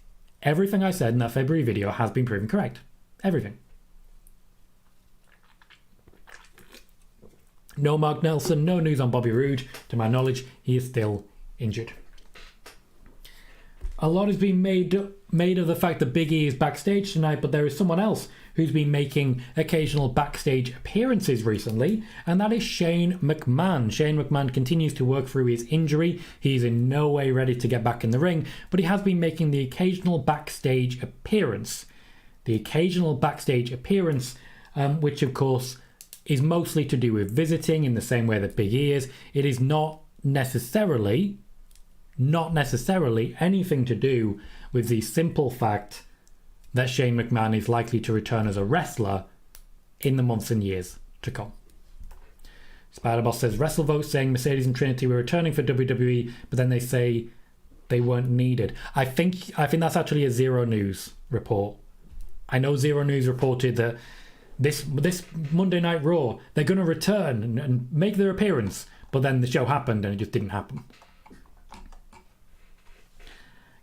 Everything I said in that February video has been proven correct. Everything. No Mark Nelson, no news on Bobby Roode. To my knowledge, he is still injured. a lot has been made of the fact that Big E is backstage tonight, but there is someone else who's been making occasional backstage appearances recently, and that is Shane McMahon. Shane McMahon continues to work through his injury. He's in no way ready to get back in the ring, but he has been making the occasional backstage appearance. The occasional backstage appearance, which of course is mostly to do with visiting in the same way that Big E is. It is not necessarily anything to do with the simple fact that Shane McMahon is likely to return as a wrestler in the months and years to come. Spider-Boss says, WrestleVotes saying Mercedes and Trinity were returning for WWE, but then they say they weren't needed. I think that's actually a Zero News report. I know Zero News reported that this Monday Night Raw, they're going to return and make their appearance, but then the show happened and it just didn't happen.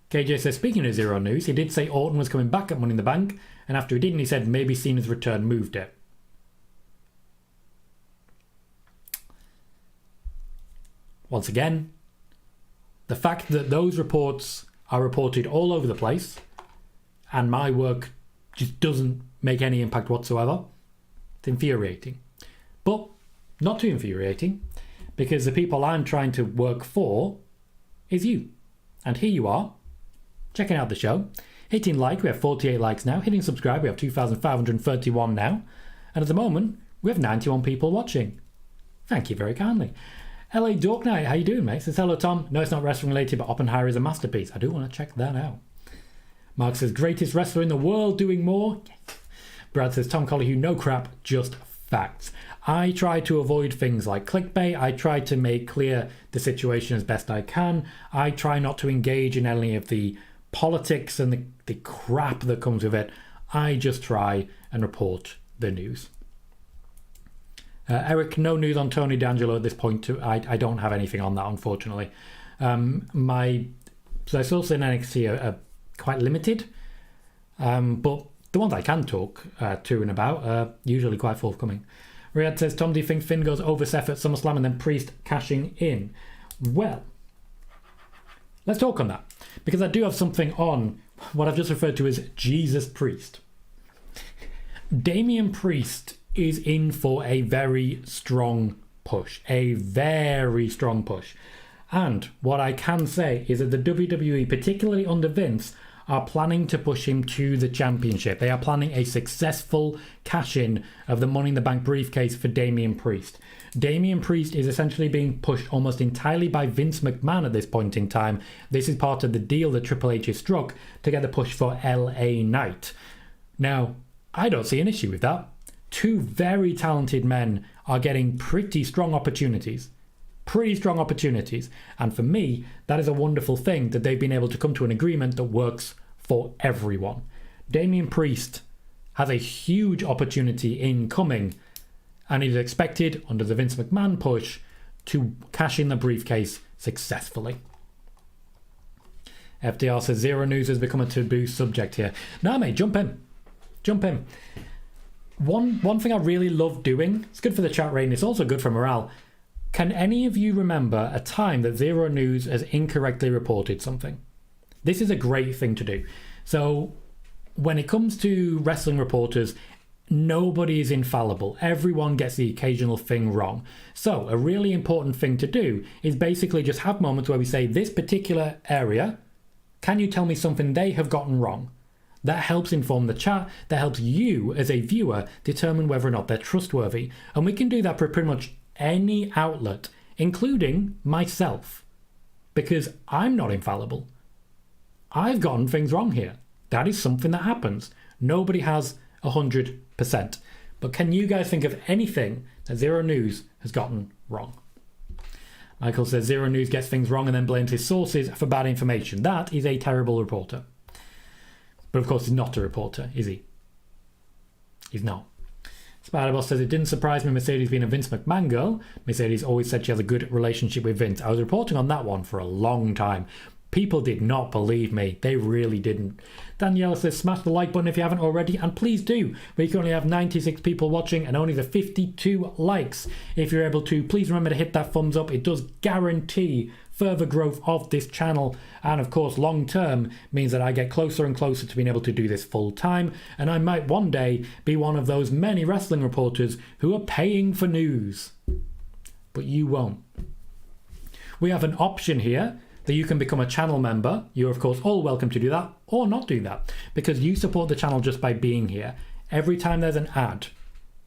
KJ says, speaking of Zero News, he did say Orton was coming back at Money in the Bank, and after he didn't, he said maybe Cena's return moved it. Once again, the fact that those reports are reported all over the place, and my work just doesn't make any impact whatsoever, it's infuriating. But not too infuriating, because the people I'm trying to work for is you. And here you are, checking out the show, hitting like, we have 48 likes now, hitting subscribe, we have 2,531 now, and at the moment, we have 91 people watching. Thank you very kindly. LA Dork Knight, how you doing, mate? Says, hello, Tom. No, it's not wrestling related, but Oppenheimer is a masterpiece. I do want to check that out. Mark says, greatest wrestler in the world doing more. Yes. Brad says, Tom Colohue, no crap, just facts. I try to avoid things like clickbait. I try to make clear the situation as best I can. I try not to engage in any of the politics and the crap that comes with it. I just try and report the news. Eric, no news on Tony D'Angelo at this point. I don't have anything on that, unfortunately. My sources in NXT are quite limited, but the ones I can talk to and about are usually quite forthcoming. Riyadh says, Tom, do you think Finn goes over Seth at SummerSlam and then Priest cashing in? Well, let's talk on that, because I do have something on what I've just referred to as Jesus Priest. Damian Priest is in for a very strong push. And what I can say is that the WWE, particularly under Vince, are planning to push him to the championship. They are planning a successful cash-in of the Money in the Bank briefcase for Damian Priest. Damian Priest is essentially being pushed almost entirely by Vince McMahon at this point in time. This is part of the deal that Triple H has struck to get the push for LA Knight. Now, I don't see an issue with that. Two very talented men are getting pretty strong opportunities. And for me, that is a wonderful thing that they've been able to come to an agreement that works for everyone. Damian Priest has a huge opportunity incoming, and is expected, under the Vince McMahon push, to cash in the briefcase successfully. FDR says, Zero News has become a taboo subject here. No, mate, jump in. One thing I really love doing, it's good for the chat rating, it's also good for morale. Can any of you remember a time that Zero News has incorrectly reported something? This is a great thing to do. So when it comes to wrestling reporters, nobody is infallible. Everyone gets the occasional thing wrong. So a really important thing to do is basically just have moments where we say, this particular area, can you tell me something they have gotten wrong? That helps inform the chat. That helps you as a viewer determine whether or not they're trustworthy. And we can do that for pretty much any outlet, including myself, because I'm not infallible. I've gotten things wrong here. That is something that happens. Nobody has 100%. But can you guys think of anything that Zero News has gotten wrong? Michael says Zero News gets things wrong and then blames his sources for bad information. That is a terrible reporter. But of course he's not a reporter, is he? He's not. Spider-Boss says, it didn't surprise me Mercedes being a Vince McMahon girl. Mercedes always said she has a good relationship with Vince. I was reporting on that one for a long time. People did not believe me. They really didn't. Daniela says, smash the like button if you haven't already, and please do. We currently have 96 people watching and only the 52 likes. If you're able to, please remember to hit that thumbs up. It does guarantee further growth of this channel, and of course long term means that I get closer and closer to being able to do this full time, and I might one day be one of those many wrestling reporters who are paying for news. But you won't. We have an option here that you can become a channel member. You're of course all welcome to do that or not do that, because you support the channel just by being here. Every time there's an ad,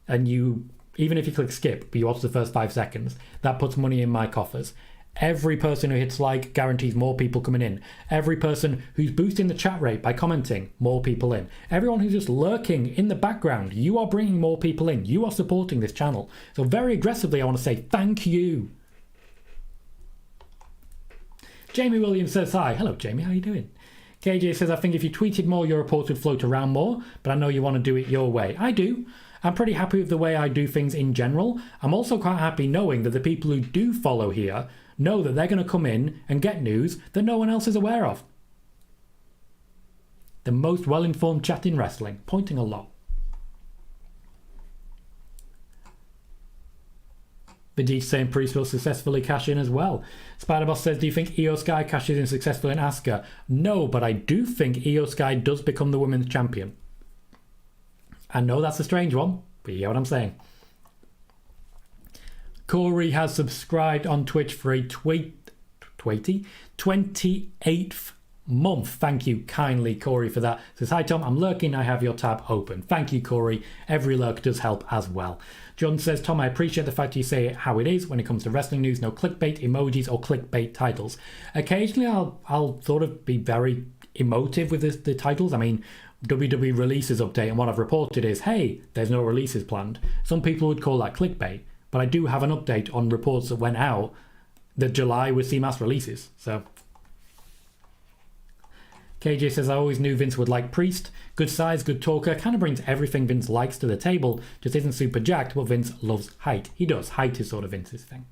and you, even if you click skip but you watch the first 5 seconds, that puts money in my coffers. Every person who hits like guarantees more people coming in. Every person who's boosting the chat rate by commenting, more people in. Everyone who's just lurking in the background, you are bringing more people in. You are supporting this channel. So very aggressively I want to say thank you. Jamie Williams says hi. Hello Jamie, how you doing? KJ says, I think if you tweeted more, your reports would float around more, but I know you want to do it your way. I do. I'm pretty happy with the way I do things in general. I'm also quite happy knowing that the people who do follow here know that they're going to come in and get news that no one else is aware of. The most well-informed chat in wrestling, pointing a lot. Vegeta saying Priest will successfully cash in as well. Spider-Boss says, do you think Io Sky cashes in successfully in Asuka? No, but I do think Io Sky does become the women's champion. I know that's a strange one, but you get what I'm saying. Corey has subscribed on Twitch for a 28th month. Thank you kindly, Corey, for that. Says, hi Tom, I'm lurking, I have your tab open. Thank you, Corey. Every lurk does help as well. John says, Tom, I appreciate the fact you say it how it is when it comes to wrestling news. No clickbait emojis or clickbait titles. Occasionally I'll sort of be very emotive with the titles. I mean, WWE Releases update, and what I've reported is, hey, there's no releases planned. Some people would call that clickbait, but I do have an update on reports that went out that July would see mass releases. So KJ says, I always knew Vince would like Priest. Good size, good talker, kind of brings everything Vince likes to the table. Just isn't super jacked, but Vince loves height. He does. Height is sort of Vince's thing.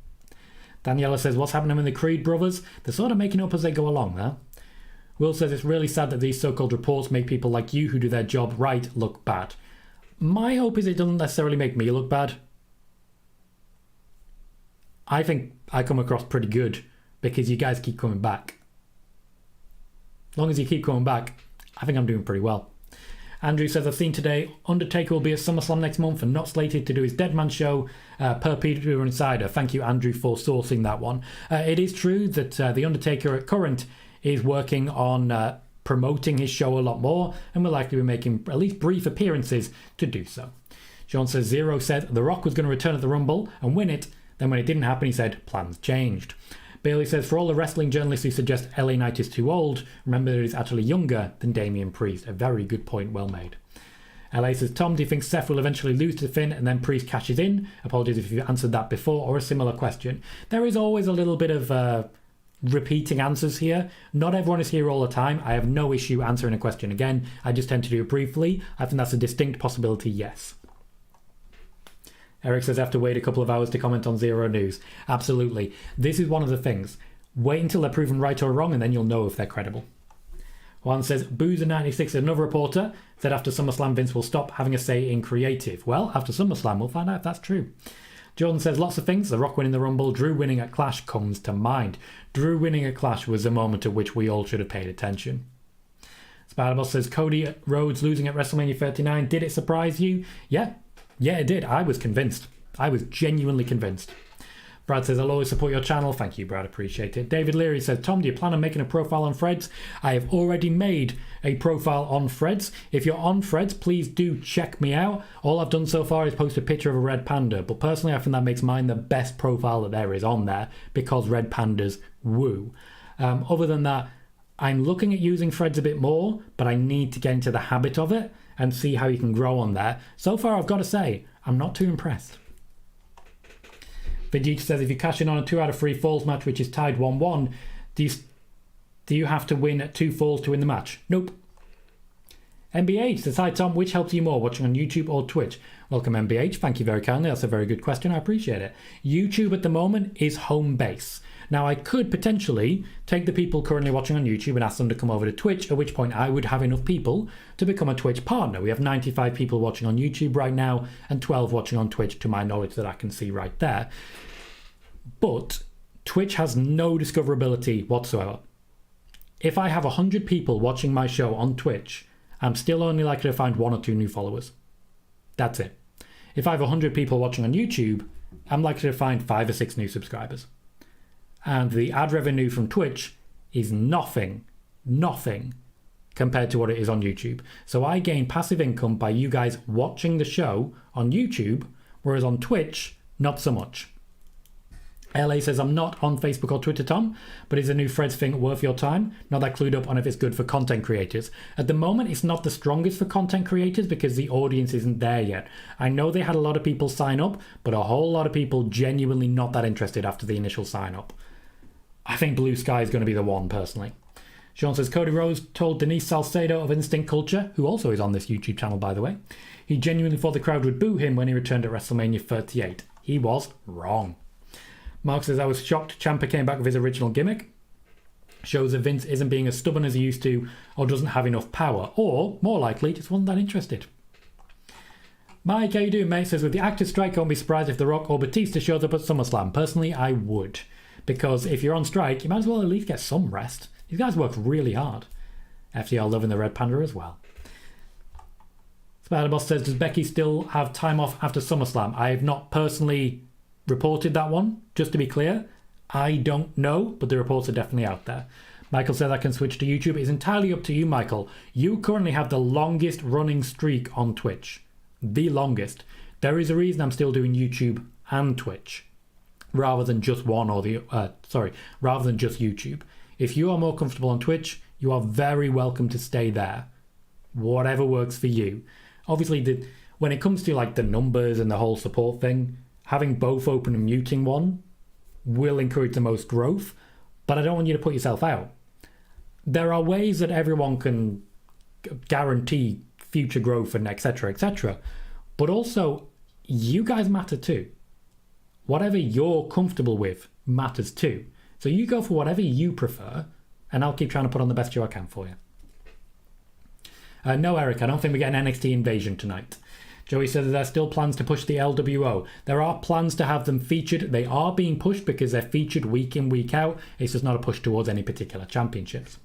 Daniela says, what's happening with the Creed brothers? They're sort of making up as they go along there. Will says, it's really sad that these so-called reports make people like you who do their job right look bad. My hope is it doesn't necessarily make me look bad. I think I come across pretty good because you guys keep coming back. As long as you keep coming back, I think I'm doing pretty well. Andrew says, I've seen today Undertaker will be at SummerSlam next month and not slated to do his Deadman show per PWInsider. Thank you, Andrew, for sourcing that one. It is true that the Undertaker at current is working on promoting his show a lot more and will likely be making at least brief appearances to do so. Sean says, Zero said The Rock was going to return at the Rumble and win it. Then when it didn't happen, he said plans changed. Bailey says, for all the wrestling journalists who suggest LA Knight is too old, remember that he's actually younger than Damian Priest. A very good point, well made. LA says, Tom, do you think Seth will eventually lose to Finn and then Priest cashes in? Apologies if you've answered that before or a similar question. There is always a little bit of repeating answers here. Not everyone is here all the time. I have no issue answering a question again. I just tend to do it briefly. I think that's a distinct possibility, yes. Eric says, I have to wait a couple of hours to comment on Zero News. Absolutely. This is one of the things. Wait until they're proven right or wrong, and then you'll know if they're credible. One says, Boozer96, another reporter, said after SummerSlam Vince will stop having a say in creative. Well, after SummerSlam, we'll find out if that's true. Jordan says, lots of things. The Rock winning the Rumble, Drew winning at Clash comes to mind. Drew winning at Clash was a moment at which we all should have paid attention. Spider-Boss says, Cody Rhodes losing at WrestleMania 39. Did it surprise you? Yeah, it did. I was convinced. I was genuinely convinced. Brad says, I'll always support your channel. Thank you, Brad. Appreciate it. David Leary says, Tom, do you plan on making a profile on Threads? I have already made a profile on Threads. If you're on Threads, please do check me out. All I've done so far is post a picture of a red panda. But personally, I think that makes mine the best profile that there is on there because red pandas woo. Other than that, I'm looking at using Threads a bit more, but I need to get into the habit of it and see how you can grow on there. So far, I've got to say, I'm not too impressed. Vegeta says, if you cash in on a 2 out of 3 falls match, which is tied 1-1, do you have to win at 2 falls to win the match? Nope. MBH says, hi Tom, which helps you more, watching on YouTube or Twitch? Welcome MBH, thank you very kindly, that's a very good question, I appreciate it. YouTube at the moment is home base. Now I could potentially take the people currently watching on YouTube and ask them to come over to Twitch, at which point I would have enough people to become a Twitch partner. We have 95 people watching on YouTube right now and 12 watching on Twitch to my knowledge that I can see right there. But Twitch has no discoverability whatsoever. If I have 100 people watching my show on Twitch, I'm still only likely to find 1 or 2 new followers. That's it. If I have 100 people watching on YouTube, I'm likely to find 5 or 6 new subscribers. And the ad revenue from Twitch is nothing compared to what it is on YouTube. So I gain passive income by you guys watching the show on YouTube, whereas on Twitch, not so much. LA says, I'm not on Facebook or Twitter, Tom, but is a new Fred's thing worth your time? Not that clued up on if it's good for content creators. At the moment, it's not the strongest for content creators because the audience isn't there yet. I know they had a lot of people sign up, but a whole lot of people genuinely not that interested after the initial sign up. I think Blue Sky is going to be the one, personally. Sean says, Cody Rhodes told Denise Salcedo of Instinct Culture, who also is on this YouTube channel, by the way, he genuinely thought the crowd would boo him when he returned at WrestleMania 38. He was wrong. Mark says, I was shocked Ciampa came back with his original gimmick. Shows that Vince isn't being as stubborn as he used to or doesn't have enough power. Or, more likely, just wasn't that interested. Mike, how you doing, mate? Says, with the active strike, I won't be surprised if The Rock or Batista shows up at SummerSlam. Personally, I would. Because if you're on strike, you might as well at least get some rest. These guys work really hard. FTR loving the Red Panda as well. Spider-Boss says, does Becky still have time off after SummerSlam? I have not personally reported that one, just to be clear. I don't know, but the reports are definitely out there. Michael says I can switch to YouTube. It's entirely up to you, Michael. You currently have the longest running streak on Twitch. The longest. There is a reason I'm still doing YouTube and Twitch, rather than just one or the rather than just YouTube. If you are more comfortable on Twitch, you are very welcome to stay there. Whatever works for you. Obviously, when it comes to like the numbers and the whole support thing, having both open and muting one will encourage the most growth, but I don't want you to put yourself out. There are ways that everyone can guarantee future growth and etc., but also you guys matter too. Whatever you're comfortable with matters too. So you go for whatever you prefer, and I'll keep trying to put on the best show I can for you. No, Eric, I don't think we get an NXT invasion tonight. Joey said that there are still plans to push the LWO. There are plans to have them featured. They are being pushed because they're featured week in, week out. It's just not a push towards any particular championships.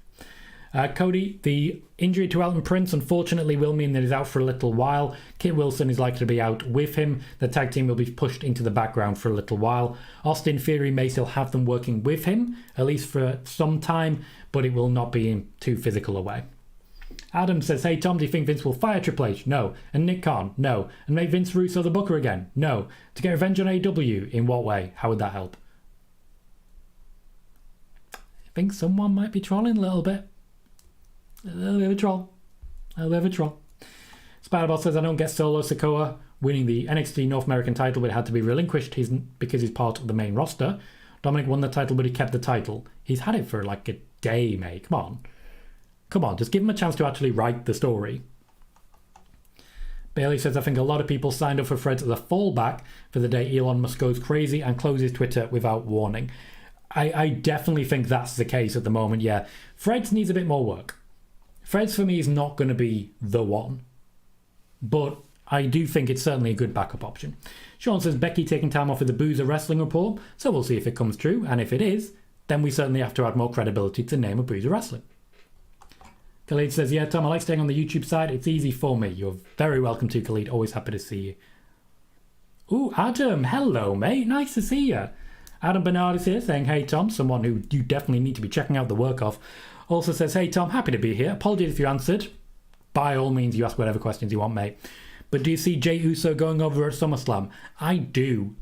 Cody, the injury to Elton Prince unfortunately will mean that he's out for a little while. Kit Wilson is likely to be out with him. The tag team will be pushed into the background for a little while. Austin Theory may still have them working with him, at least for some time, but it will not be in too physical a way. Adam says, hey Tom, do you think Vince will fire Triple H? No. And Nick Khan? No. And make Vince Russo the booker again? No. To get revenge on AEW? In what way? How would that help? I think someone might be trolling a little bit. A little bit of a troll. A little bit of a troll. Spiderbot says, I don't get Solo Sikoa winning the NXT North American title, but it had to be relinquished because he's part of the main roster. Dominic won the title, but he kept the title. He's had it for like a day, mate. Come on. Come on, just give him a chance to actually write the story. Bailey says, I think a lot of people signed up for Fred as a fallback for the day Elon Musk goes crazy and closes Twitter without warning. I definitely think that's the case at the moment, yeah. Fred's needs a bit more work. Fred's, for me, is not going to be the one. But I do think it's certainly a good backup option. Sean says, Becky taking time off with the Boozer Wrestling Report, so we'll see if it comes true. And if it is, then we certainly have to add more credibility to the name of Boozer Wrestling. Khalid says, yeah, Tom, I like staying on the YouTube side. It's easy for me. You're very welcome to, Khalid. Always happy to see you. Ooh, Adam. Hello, mate. Nice to see you. Adam Bernard is here saying, hey, Tom, someone who you definitely need to be checking out the work of. Also says, hey, Tom, happy to be here. Apologies if you answered. By all means, you ask whatever questions you want, mate. But do you see Jey Uso going over at SummerSlam? I do.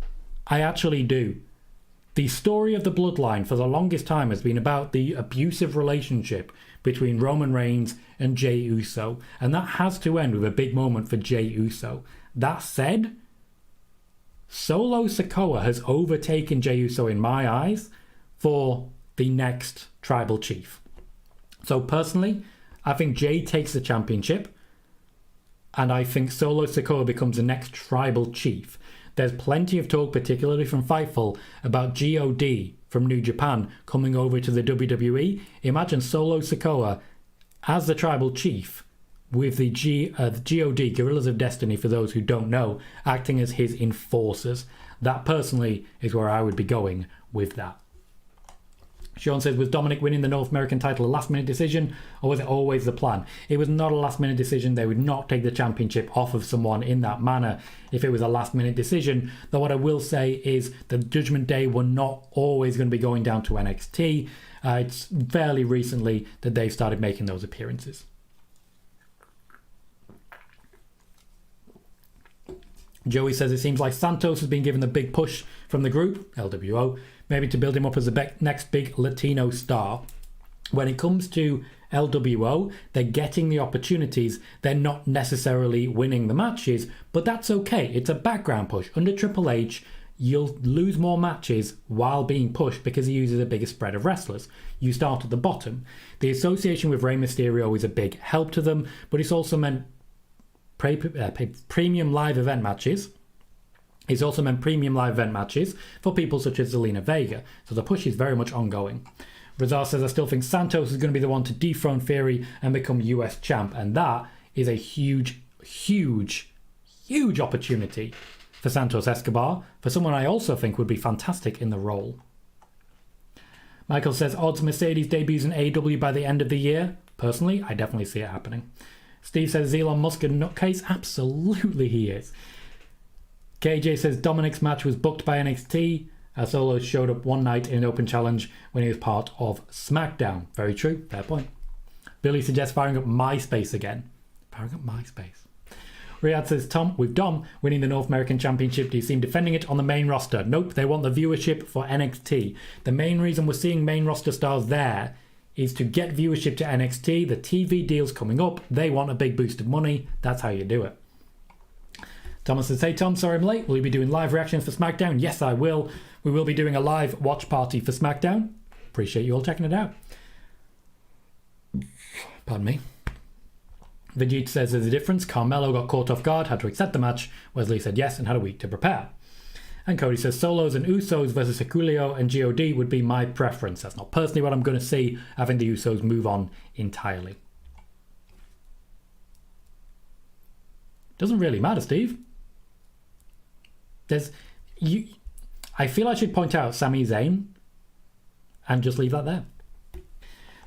I actually do. The story of the bloodline for the longest time has been about the abusive relationship between Roman Reigns and Jey Uso, and that has to end with a big moment for Jey Uso. That said, Solo Sikoa has overtaken Jey Uso in my eyes for the next tribal chief. So personally, I think Jey takes the championship, and I think Solo Sikoa becomes the next tribal chief. There's plenty of talk, particularly from Fightful, about God from New Japan coming over to the WWE. Imagine Solo Sikoa as the tribal chief, with the God, Guerrillas of Destiny, for those who don't know, acting as his enforcers. That personally is where I would be going with that. Sean says, was Dominic winning the North American title a last-minute decision, or was it always the plan? It was not a last-minute decision. They would not take the championship off of someone in that manner if it was a last-minute decision. Though what I will say is the Judgment Day were not always going to be going down to NXT. It's fairly recently that they've started making those appearances. Joey says it seems like Santos has been given the big push from the group, LWO, maybe to build him up as the next big Latino star. When it comes to LWO, they're getting the opportunities. They're not necessarily winning the matches, but that's okay. It's a background push. Under Triple H, you'll lose more matches while being pushed because he uses a bigger spread of wrestlers. You start at the bottom. The association with Rey Mysterio is a big help to them, but it's also meant premium live event matches. It's also meant premium live event matches for people such as Zelina Vega. So the push is very much ongoing. Razar says, I still think Santos is going to be the one to dethrone Theory and become US champ. And that is a huge, huge, huge opportunity for Santos Escobar, for someone I also think would be fantastic in the role. Michael says, odds Mercedes debuts in AEW by the end of the year. Personally, I definitely see it happening. Steve says, Elon Musk a nutcase? Absolutely he is. KJ says, Dominic's match was booked by NXT. Solo showed up one night in an open challenge when he was part of SmackDown. Very true, fair point. Billy suggests firing up MySpace again. Firing up MySpace. Riyadh says, Tom, with Dom winning the North American Championship, do you see him defending it on the main roster? Nope, they want the viewership for NXT. The main reason we're seeing main roster stars there is to get viewership to NXT. The TV deal's coming up. They want a big boost of money. That's how you do it. Thomas says, hey Tom, sorry I'm late. Will you be doing live reactions for SmackDown? Yes, I will. We will be doing a live watch party for SmackDown. Appreciate you all checking it out. Pardon me. Vegeta says there's a difference. Carmelo got caught off guard, had to accept the match. Wesley said yes and had a week to prepare. And Cody says Solos and Usos versus Hikuleo and God would be my preference. That's not personally what I'm going to see. I think the Usos move on entirely. Doesn't really matter, Steve. I feel I should point out Sami Zayn and just leave that there.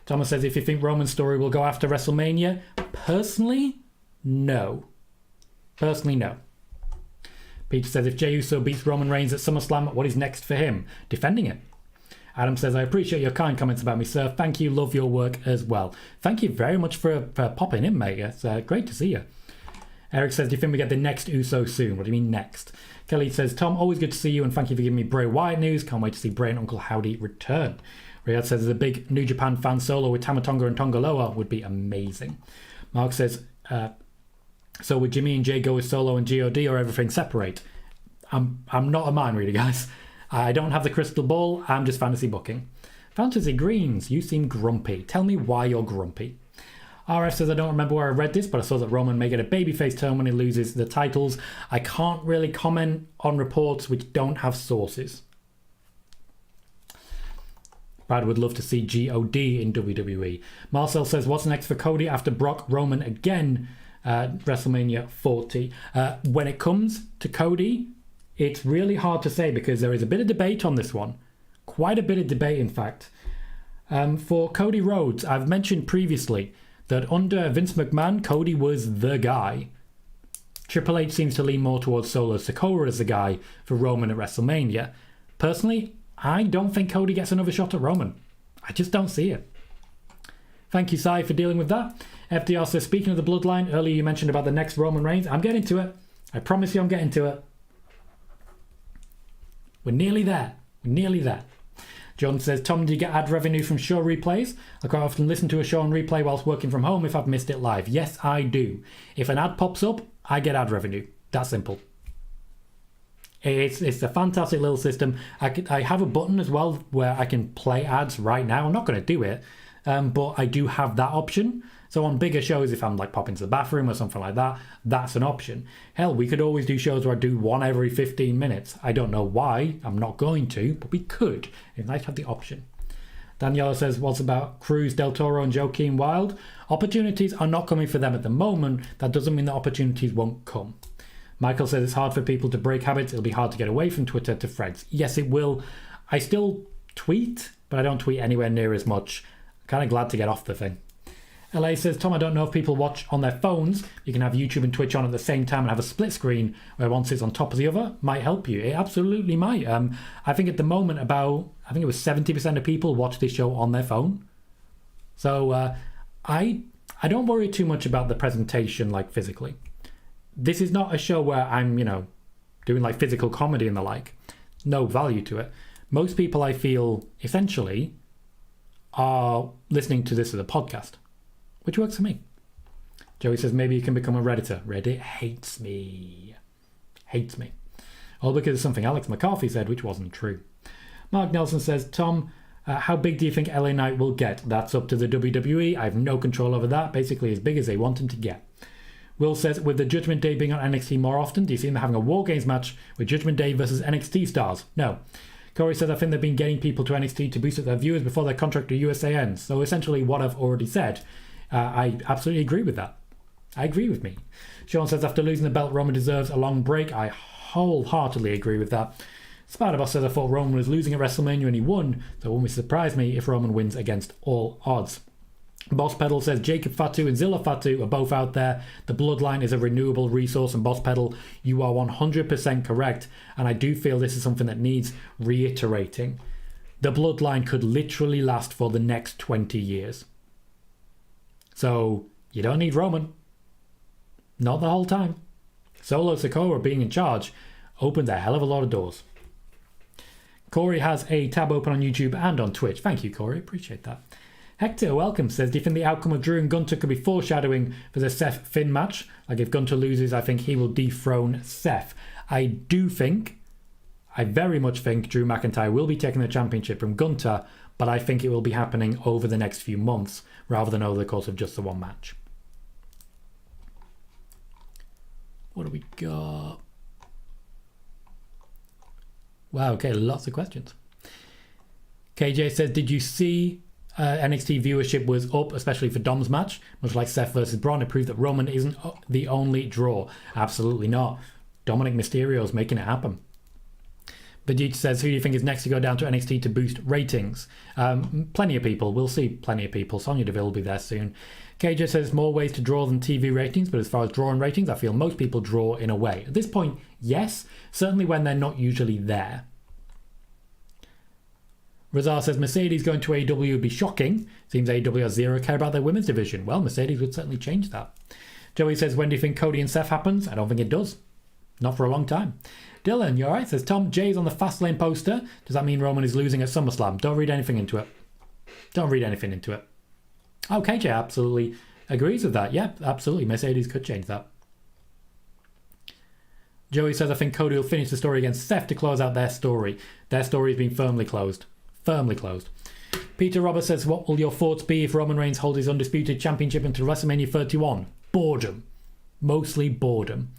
Thomas says, if you think Roman's story will go after WrestleMania, personally, no. Personally, no. Peter says, if Jey Uso beats Roman Reigns at SummerSlam, what is next for him? Defending it. Adam says, I appreciate your kind comments about me, sir. Thank you, love your work as well. Thank you very much for popping in, mate. It's great to see you. Eric says, do you think we get the next Uso soon? What do you mean next? Kelly says, Tom, always good to see you and thank you for giving me Bray Wyatt news. Can't wait to see Bray and Uncle Howdy return. Riyadh says, there's a big New Japan fan solo with Tama Tonga and Tongaloa would be amazing. Mark says, so would Jimmy and Jay go with Solo and God or everything separate? I'm not a mind reader, guys. I don't have the crystal ball. I'm just fantasy booking. Fantasy Greens, you seem grumpy. Tell me why you're grumpy. RF says, I don't remember where I read this, but I saw that Roman may get a babyface turn when he loses the titles. I can't really comment on reports which don't have sources. Brad would love to see God in WWE. Marcel says, what's next for Cody after Brock Roman again? WrestleMania 40. When it comes to Cody, it's really hard to say because there is a bit of debate on this one. Quite a bit of debate, in fact. For Cody Rhodes, I've mentioned previously that under Vince McMahon, Cody was the guy. Triple H seems to lean more towards Solo Sikoa as the guy for Roman at WrestleMania. Personally, I don't think Cody gets another shot at Roman. I just don't see it. Thank you, Sai, for dealing with that. FDR says, speaking of the bloodline, earlier you mentioned about the next Roman Reigns. I'm getting to it. I promise you I'm getting to it. We're nearly there. We're nearly there. John says, Tom, do you get ad revenue from show replays? I quite often listen to a show on replay whilst working from home if I've missed it live. Yes, I do. If an ad pops up, I get ad revenue. That simple. It's a fantastic little system. I have a button as well where I can play ads right now. I'm not going to do it, but I do have that option. So on bigger shows, if I'm like popping to the bathroom or something like that, that's an option. Hell, we could always do shows where I do one every 15 minutes. I don't know why, I'm not going to, but we could. It's nice to have the option. Daniela says, what's about Cruz, Del Toro and Joaquin Wilde? Opportunities are not coming for them at the moment. That doesn't mean that opportunities won't come. Michael says it's hard for people to break habits. It'll be hard to get away from Twitter to Threads. Yes, it will. I still tweet, but I don't tweet anywhere near as much. I'm kind of glad to get off the thing. LA says, Tom, I don't know if people watch on their phones. You can have YouTube and Twitch on at the same time and have a split screen where one sits on top of the other. Might help you. It absolutely might. I think at the moment I think it was 70% of people watch this show on their phone. So I don't worry too much about the presentation like physically. This is not a show where I'm, doing like physical comedy and the like. No value to it. Most people I feel essentially are listening to this as a podcast, which works for me. Joey says maybe you can become a Redditor. Reddit hates me. Hates me. All because of something Alex McCarthy said, which wasn't true. Mark Nelson says, Tom, how big do you think LA Knight will get? That's up to the WWE. I have no control over that. Basically as big as they want him to get. Will says, with the Judgment Day being on NXT more often, do you see them having a War Games match with Judgment Day versus NXT stars? No. Corey says, I think they've been getting people to NXT to boost up their viewers before their contract with USA ends. So essentially what I've already said. I absolutely agree with that. I agree with me. Sean says, after losing the belt, Roman deserves a long break. I wholeheartedly agree with that. Spider-Boss says, I thought Roman was losing at WrestleMania and he won, so it wouldn't surprise me if Roman wins against all odds. Boss Pedal says, Jacob Fatu and Zilla Fatu are both out there. The bloodline is a renewable resource, and Boss Pedal, you are 100% correct, and I do feel this is something that needs reiterating. The bloodline could literally last for the next 20 years. So, you don't need Roman. Not the whole time. Solo Sikoa being in charge opens a hell of a lot of doors. Corey has a tab open on YouTube and on Twitch. Thank you, Corey. Appreciate that. Hector, welcome, says, do you think the outcome of Drew and Gunter could be foreshadowing for the Seth Finn match? Like if Gunter loses, I think he will dethrone Seth. I very much think Drew McIntyre will be taking the championship from Gunter, but I think it will be happening over the next few months rather than over the course of just the one match. What do we got? Wow, okay, lots of questions. KJ says, did you see NXT viewership was up, especially for Dom's match? Much like Seth versus Braun, it proved that Roman isn't the only draw. Absolutely not. Dominic Mysterio's making it happen. Vegeta says, who do you think is next to go down to NXT to boost ratings? Plenty of people. We'll see plenty of people. Sonya Deville will be there soon. KJ says, more ways to draw than TV ratings, but as far as drawing ratings, I feel most people draw in a way. At this point, yes. Certainly when they're not usually there. Razar says, Mercedes going to AEW would be shocking. Seems AEW has zero care about their women's division. Well, Mercedes would certainly change that. Joey says, when do you think Cody and Seth happens? I don't think it does. Not for a long time. Dylan, you alright? Says, Tom, Jay's on the Fastlane poster. Does that mean Roman is losing at SummerSlam? Don't read anything into it. Don't read anything into it. Oh, KJ absolutely agrees with that. Yeah, absolutely. Mercedes could change that. Joey says, I think Cody will finish the story against Seth to close out their story. Their story has been firmly closed. Firmly closed. Peter Roberts says, what will your thoughts be if Roman Reigns holds his undisputed championship until WrestleMania 31? Boredom. Mostly boredom.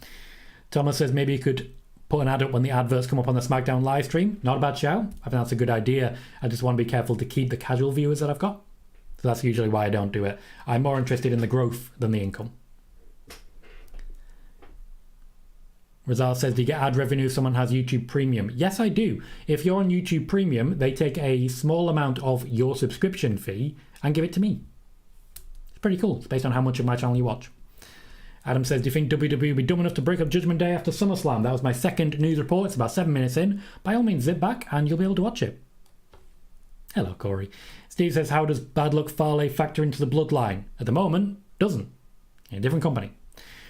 Thomas says, maybe you could put an ad up when the adverts come up on the SmackDown live stream. Not a bad shout. I think that's a good idea. I just want to be careful to keep the casual viewers that I've got. So that's usually why I don't do it. I'm more interested in the growth than the income. Razal says, do you get ad revenue if someone has YouTube Premium? Yes, I do. If you're on YouTube Premium, they take a small amount of your subscription fee and give it to me. It's pretty cool. It's based on how much of my channel you watch. Adam says, do you think WWE will be dumb enough to break up Judgment Day after SummerSlam? That was my second news report. It's about 7 minutes in. By all means, zip back and you'll be able to watch it. Hello, Corey. Steve says, how does Bad Luck Fale factor into the bloodline? At the moment, doesn't. In a different company.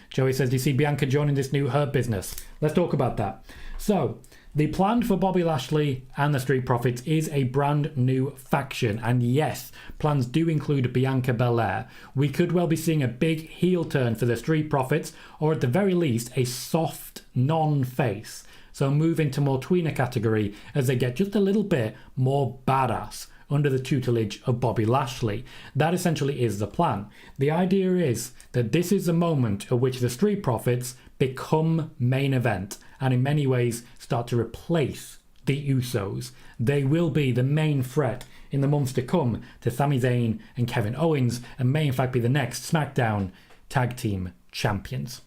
Joey says, do you see Bianca joining this new herb business? Let's talk about that. So, the plan for Bobby Lashley and the Street Profits is a brand new faction. And yes, plans do include Bianca Belair. We could well be seeing a big heel turn for the Street Profits, or at the very least, a soft non-face. So move into more tweener category as they get just a little bit more badass under the tutelage of Bobby Lashley. That essentially is the plan. The idea is that this is the moment at which the Street Profits become main event and in many ways start to replace the Usos. They will be the main threat in the months to come to Sami Zayn and Kevin Owens, and may in fact be the next SmackDown Tag Team Champions.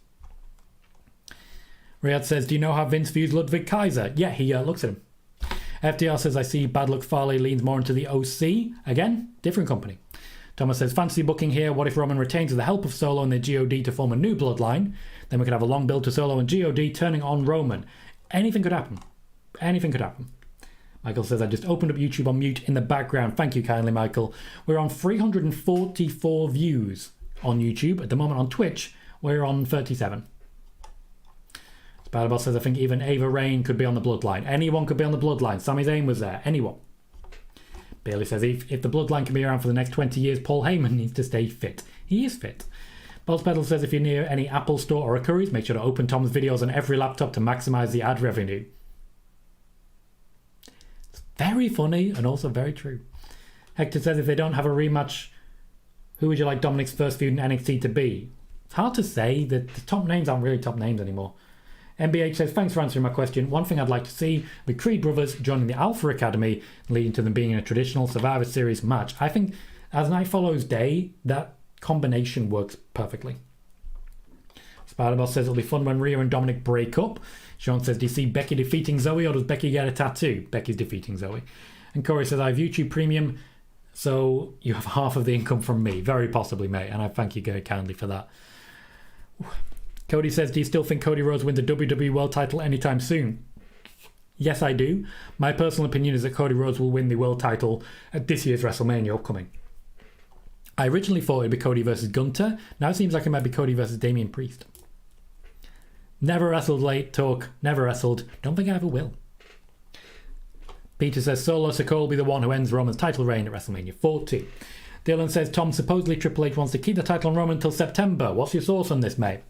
Riyadh says, do you know how Vince views Ludwig Kaiser? Yeah, he looks at him. FDR says, I see Bad Luck Farley leans more into the OC. Again, different company. Thomas says, fantasy booking here. What if Roman retains with the help of Solo and the GOD to form a new bloodline? Then we could have a long build to Solo and GOD turning on Roman. Anything could happen. Anything could happen. Michael says, I just opened up YouTube on mute in the background. Thank you kindly, Michael. We're on 344 views on YouTube. At the moment on Twitch, we're on 37. Spider-Boss says, I think even Ava Rain could be on the bloodline. Anyone could be on the bloodline. Sami Zayn was there. Anyone. Bailey says, if the bloodline can be around for the next 20 years, Paul Heyman needs to stay fit. He is fit. Balls Pedal says, if you're near any Apple store or a Currys, make sure to open Tom's videos on every laptop to maximise the ad revenue. It's very funny and also very true. Hector says, if they don't have a rematch, who would you like Dominic's first feud in NXT to be? It's hard to say. The top names aren't really top names anymore. MBH says, thanks for answering my question. One thing I'd like to see with Creed Brothers joining the Alpha Academy, leading to them being in a traditional Survivor Series match. I think as night follows day, that combination works perfectly. Spider-Boss says it'll be fun when Rhea and Dominic break up. Sean says, do you see Becky defeating Zoe or does Becky get a tattoo? Becky's defeating Zoe. And Corey says, I have YouTube Premium, so you have half of the income from me. Very possibly, mate, and I thank you very kindly for that. Cody says, do you still think Cody Rhodes wins the WWE World title anytime soon? Yes, I do. My personal opinion is that Cody Rhodes will win the world title at this year's WrestleMania upcoming. I originally thought it'd be Cody versus Gunther. Now it seems like it might be Cody versus Damian Priest. Never wrestled late, talk. Never wrestled. Don't think I ever will. Peter says, Solo Sikoa will be the one who ends Roman's title reign at WrestleMania 40. Dylan says, Tom, supposedly Triple H wants to keep the title on Roman until September. What's your thoughts on this, mate?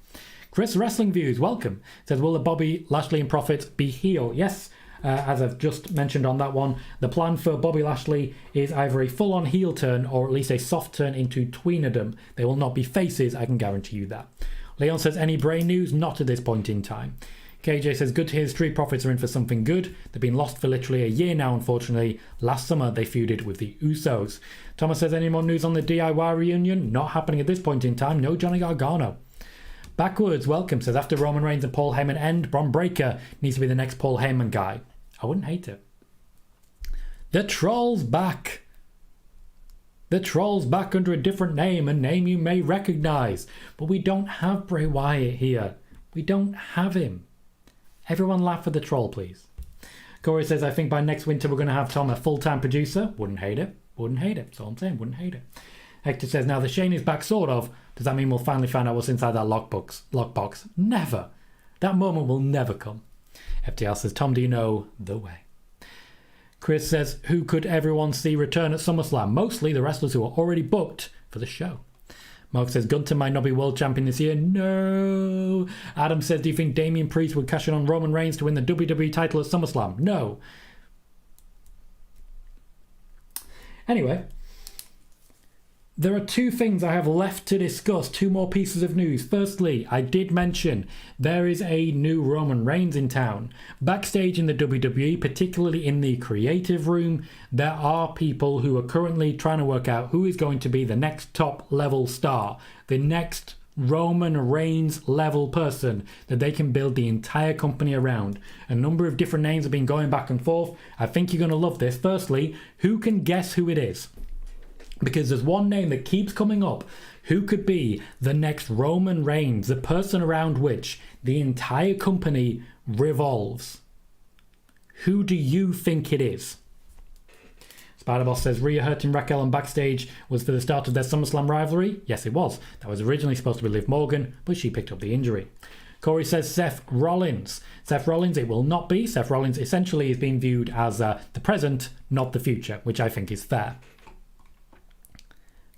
Chris Wrestling Views, welcome. Says, will the Bobby Lashley and Profits be heel? Yes, as I've just mentioned on that one, the plan for Bobby Lashley is either a full-on heel turn or at least a soft turn into tweenerdom. They will not be faces, I can guarantee you that. Leon says, any Bray news? Not at this point in time. KJ says, good to hear Street Profits are in for something good. They've been lost for literally a year now, unfortunately. Last summer, they feuded with the Usos. Thomas says, any more news on the DIY reunion? Not happening at this point in time. No Johnny Gargano. Backwards, welcome, says, after Roman Reigns and Paul Heyman end, Bron Breakker needs to be the next Paul Heyman guy. I wouldn't hate it. The Troll's back. The Troll's back under a different name, a name you may recognise. But we don't have Bray Wyatt here. We don't have him. Everyone laugh at the Troll, please. Corey says, I think by next winter we're going to have Tom a full-time producer. Wouldn't hate it. Wouldn't hate it. That's all I'm saying. Wouldn't hate it. Hector says, now the Shane is back, sort of. Does that mean we'll finally find out what's inside that lockbox? Never. That moment will never come. FTR says, Tom, do you know the way? Chris says, who could everyone see return at SummerSlam? Mostly the wrestlers who are already booked for the show. Mark says, Gunther might not be world champion this year. No. Adam says, do you think Damian Priest would cash in on Roman Reigns to win the WWE title at SummerSlam? No. Anyway, there are two things I have left to discuss, two more pieces of news. Firstly, I did mention there is a new Roman Reigns in town. Backstage in the WWE, particularly in the creative room, there are people who are currently trying to work out who is going to be the next top level star, the next Roman Reigns level person that they can build the entire company around. A number of different names have been going back and forth. I think you're going to love this. Firstly, who can guess who it is? Because there's one name that keeps coming up. Who could be the next Roman Reigns, the person around which the entire company revolves? Who do you think it is? Spider-Boss says, Rhea hurting Raquel on Backstage was for the start of their SummerSlam rivalry? Yes, it was. That was originally supposed to be Liv Morgan, but she picked up the injury. Corey says Seth Rollins. Seth Rollins, it will not be. Seth Rollins essentially is being viewed as the present, not the future, which I think is fair.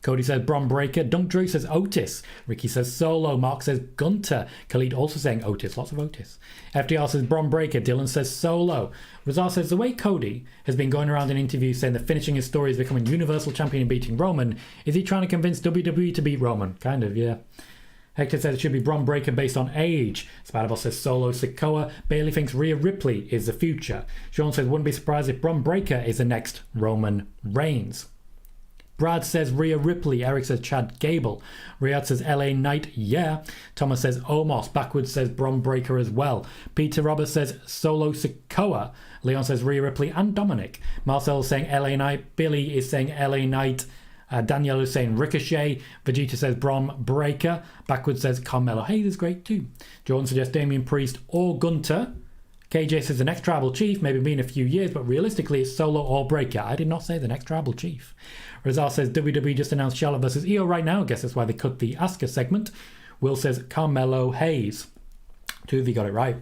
Cody says Bron Breakker. Dunk Drew says Otis. Ricky says Solo. Mark says Gunter. Khalid also saying Otis. Lots of Otis. FDR says Bron Breakker. Dylan says Solo. Razar says the way Cody has been going around in interviews saying that finishing his story is becoming Universal Champion and beating Roman, is he trying to convince WWE to beat Roman? Kind of, yeah. Hector says it should be Bron Breakker based on age. Spider-Boss says Solo Sikoa. Bailey thinks Rhea Ripley is the future. Sean says wouldn't be surprised if Bron Breakker is the next Roman Reigns. Brad says Rhea Ripley. Eric says Chad Gable. Riyadh says LA Knight, yeah. Thomas says Omos. Backwards says Bron Breakker as well. Peter Roberts says Solo Sikoa. Leon says Rhea Ripley and Dominic. Marcel is saying LA Knight. Billy is saying LA Knight. Danielle is saying Ricochet. Vegeta says Bron Breakker. Backwards says Carmelo Hayes is great too. Jordan suggests Damian Priest or Gunter. KJ says the next tribal chief, maybe in a few years, but realistically it's Solo or Breakker. I did not say the next tribal chief. Razar says WWE just announced Charlotte versus Io right now. I guess that's why they cut the Asuka segment. Will says Carmelo Hayes. Two of you got it right.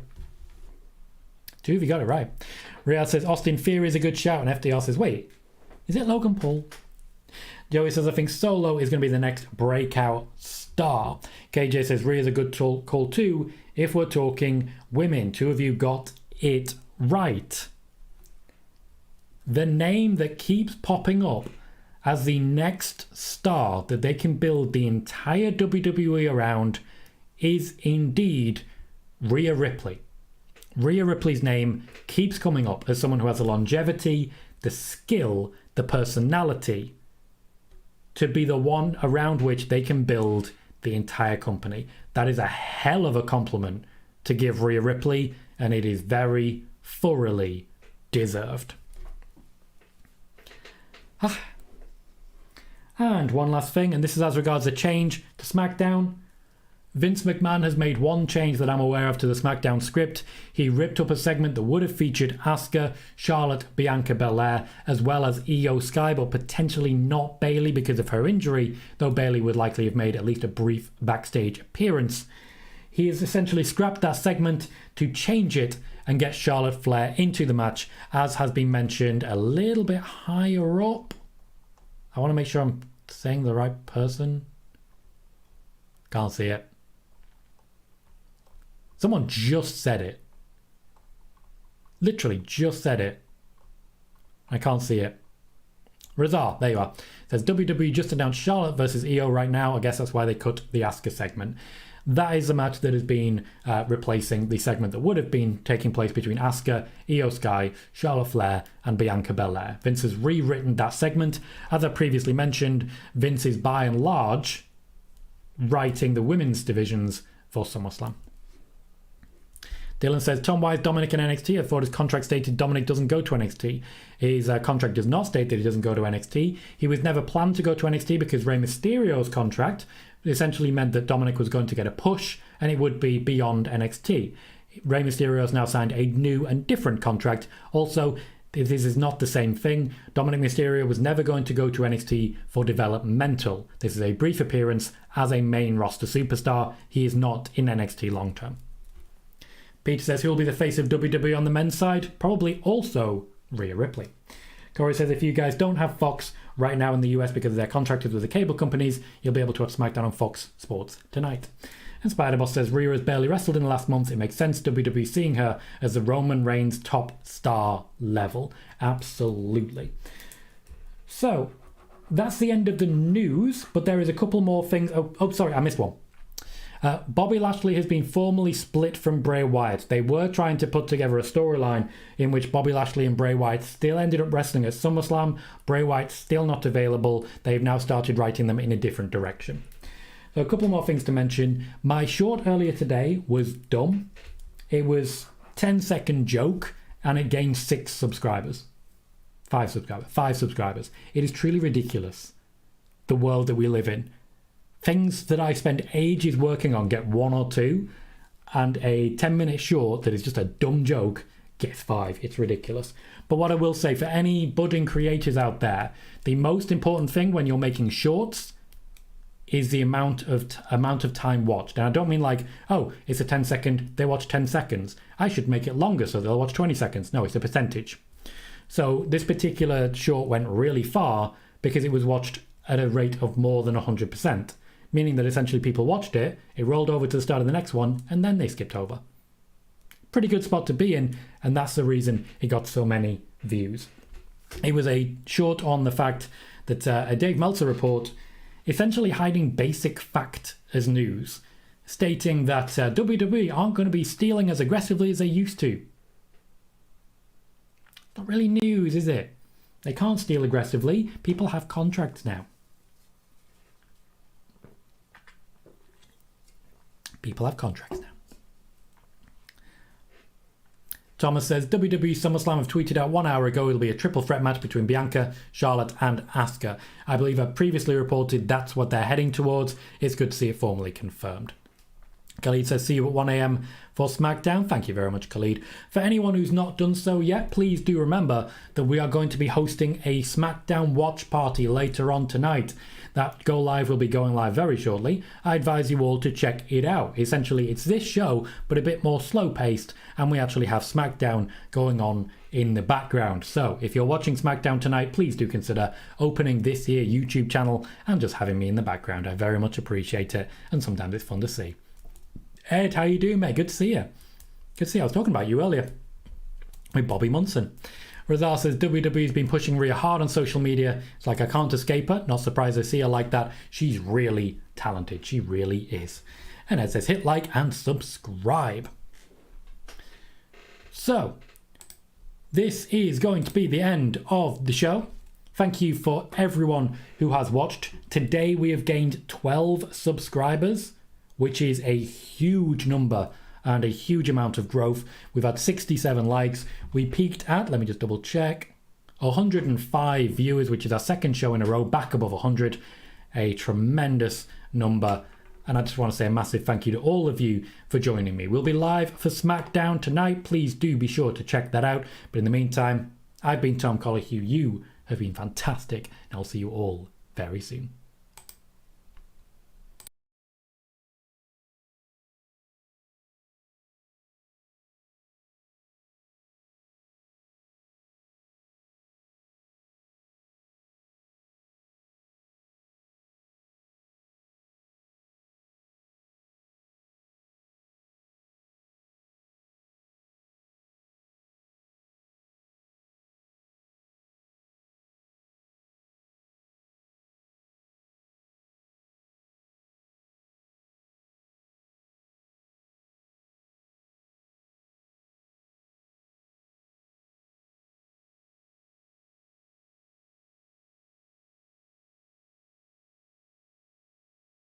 Riyadh says Austin Theory is a good shout, and FDR says, wait, is it Logan Paul? Joey says I think Solo is going to be the next breakout star. KJ says Rhea's a good call too if we're talking women. Two of you got it right. The name that keeps popping up as the next star that they can build the entire WWE around is indeed Rhea Ripley. Rhea Ripley's name keeps coming up as someone who has the longevity, the skill, the personality to be the one around which they can build the entire company. That is a hell of a compliment to give Rhea Ripley, and it is very thoroughly deserved. And one last thing, and this is as regards a change to SmackDown. Vince McMahon has made one change that I'm aware of to the SmackDown script. He ripped up a segment that would have featured Asuka, Charlotte, Bianca Belair, as well as Io Sky, but potentially not Bayley because of her injury, though Bayley would likely have made at least a brief backstage appearance. He has essentially scrapped that segment to change it and get Charlotte Flair into the match, as has been mentioned a little bit higher up. I want to make sure I'm saying the right person. Can't see it. Someone just said it. Literally just said it. I can't see it. Razar, there you are. It says WWE just announced Charlotte versus Io right now. I guess that's why they cut the Asuka segment. That is the match that has been replacing the segment that would have been taking place between Asuka, Io Sky, Charlotte Flair, and Bianca Belair. Vince has rewritten that segment. As I previously mentioned, Vince is by and large writing the women's divisions for SummerSlam. Dylan says, Tom, why is Dominic in NXT? I thought his contract stated Dominic doesn't go to NXT. His contract does not state that he doesn't go to NXT. He was never planned to go to NXT because Rey Mysterio's contract essentially meant that Dominic was going to get a push and it would be beyond NXT. Rey Mysterio has now signed a new and different contract. Also, this is not the same thing. Dominic Mysterio was never going to go to NXT for developmental. This is a brief appearance as a main roster superstar. He is not in NXT long term. Peter says who will be the face of WWE on the men's side? Probably also Rhea Ripley. Corey says if you guys don't have Fox right now in the US because they're contracted with the cable companies, you'll be able to watch SmackDown on Fox Sports tonight. And Spider-Boss says Rhea has barely wrestled in the last month. It makes sense WWE seeing her as the Roman Reigns top star level. Absolutely. So that's the end of the news, but there is a couple more things. Oh, sorry, I missed one. Bobby Lashley has been formally split from Bray Wyatt. They were trying to put together a storyline in which Bobby Lashley and Bray Wyatt still ended up wrestling at SummerSlam. Bray Wyatt still not available. They've now started writing them in a different direction. So a couple more things to mention. My short earlier today was dumb. It was 10-second joke and it gained 6 subscribers. 5 subscribers. It is truly ridiculous, the world that we live in. Things that I spend ages working on get 1 or 2, and a 10-minute short that is just a dumb joke gets 5. It's ridiculous. But what I will say, for any budding creators out there, the most important thing when you're making shorts is the amount of time watched. And I don't mean like, oh, it's a 10-second, they watch 10 seconds. I should make it longer so they'll watch 20 seconds. No, it's a percentage. So this particular short went really far because it was watched at a rate of more than 100%, meaning that essentially people watched it, it rolled over to the start of the next one, and then they skipped over. Pretty good spot to be in, and that's the reason it got so many views. It was a short on the fact that a Dave Meltzer report essentially hiding basic fact as news, stating that WWE aren't going to be stealing as aggressively as they used to. Not really news, is it? They can't steal aggressively. People have contracts now. People have contracts now. Thomas says, WWE SummerSlam have tweeted out 1 hour ago it'll be a triple threat match between Bianca, Charlotte and Asuka. I believe I previously reported that's what they're heading towards. It's good to see it formally confirmed. Khalid says, see you at 1 a.m. for SmackDown. Thank you very much, Khalid. For anyone who's not done so yet, please do remember that we are going to be hosting a SmackDown watch party later on tonight. That go live will be going live very shortly. I advise you all to check it out. Essentially, it's this show, but a bit more slow-paced, and we actually have SmackDown going on in the background. So if you're watching SmackDown tonight, please do consider opening this here YouTube channel and just having me in the background. I very much appreciate it, and sometimes it's fun to see. Ed, how you doing, mate? Good to see you. Good to see you. I was talking about you earlier with Bobby Munson. Razar says, WWE's been pushing Rhea hard on social media. It's like I can't escape her. Not surprised I see her like that. She's really talented. She really is. And Ed says, hit like and subscribe. So, this is going to be the end of the show. Thank you for everyone who has watched. Today we have gained 12 subscribers, which is a huge number and a huge amount of growth. We've had 67 likes. We peaked at, let me just double check, 105 viewers, which is our second show in a row, back above 100. A tremendous number. And I just want to say a massive thank you to all of you for joining me. We'll be live for SmackDown tonight. Please do be sure to check that out. But in the meantime, I've been Tom Colohue. You have been fantastic. And I'll see you all very soon.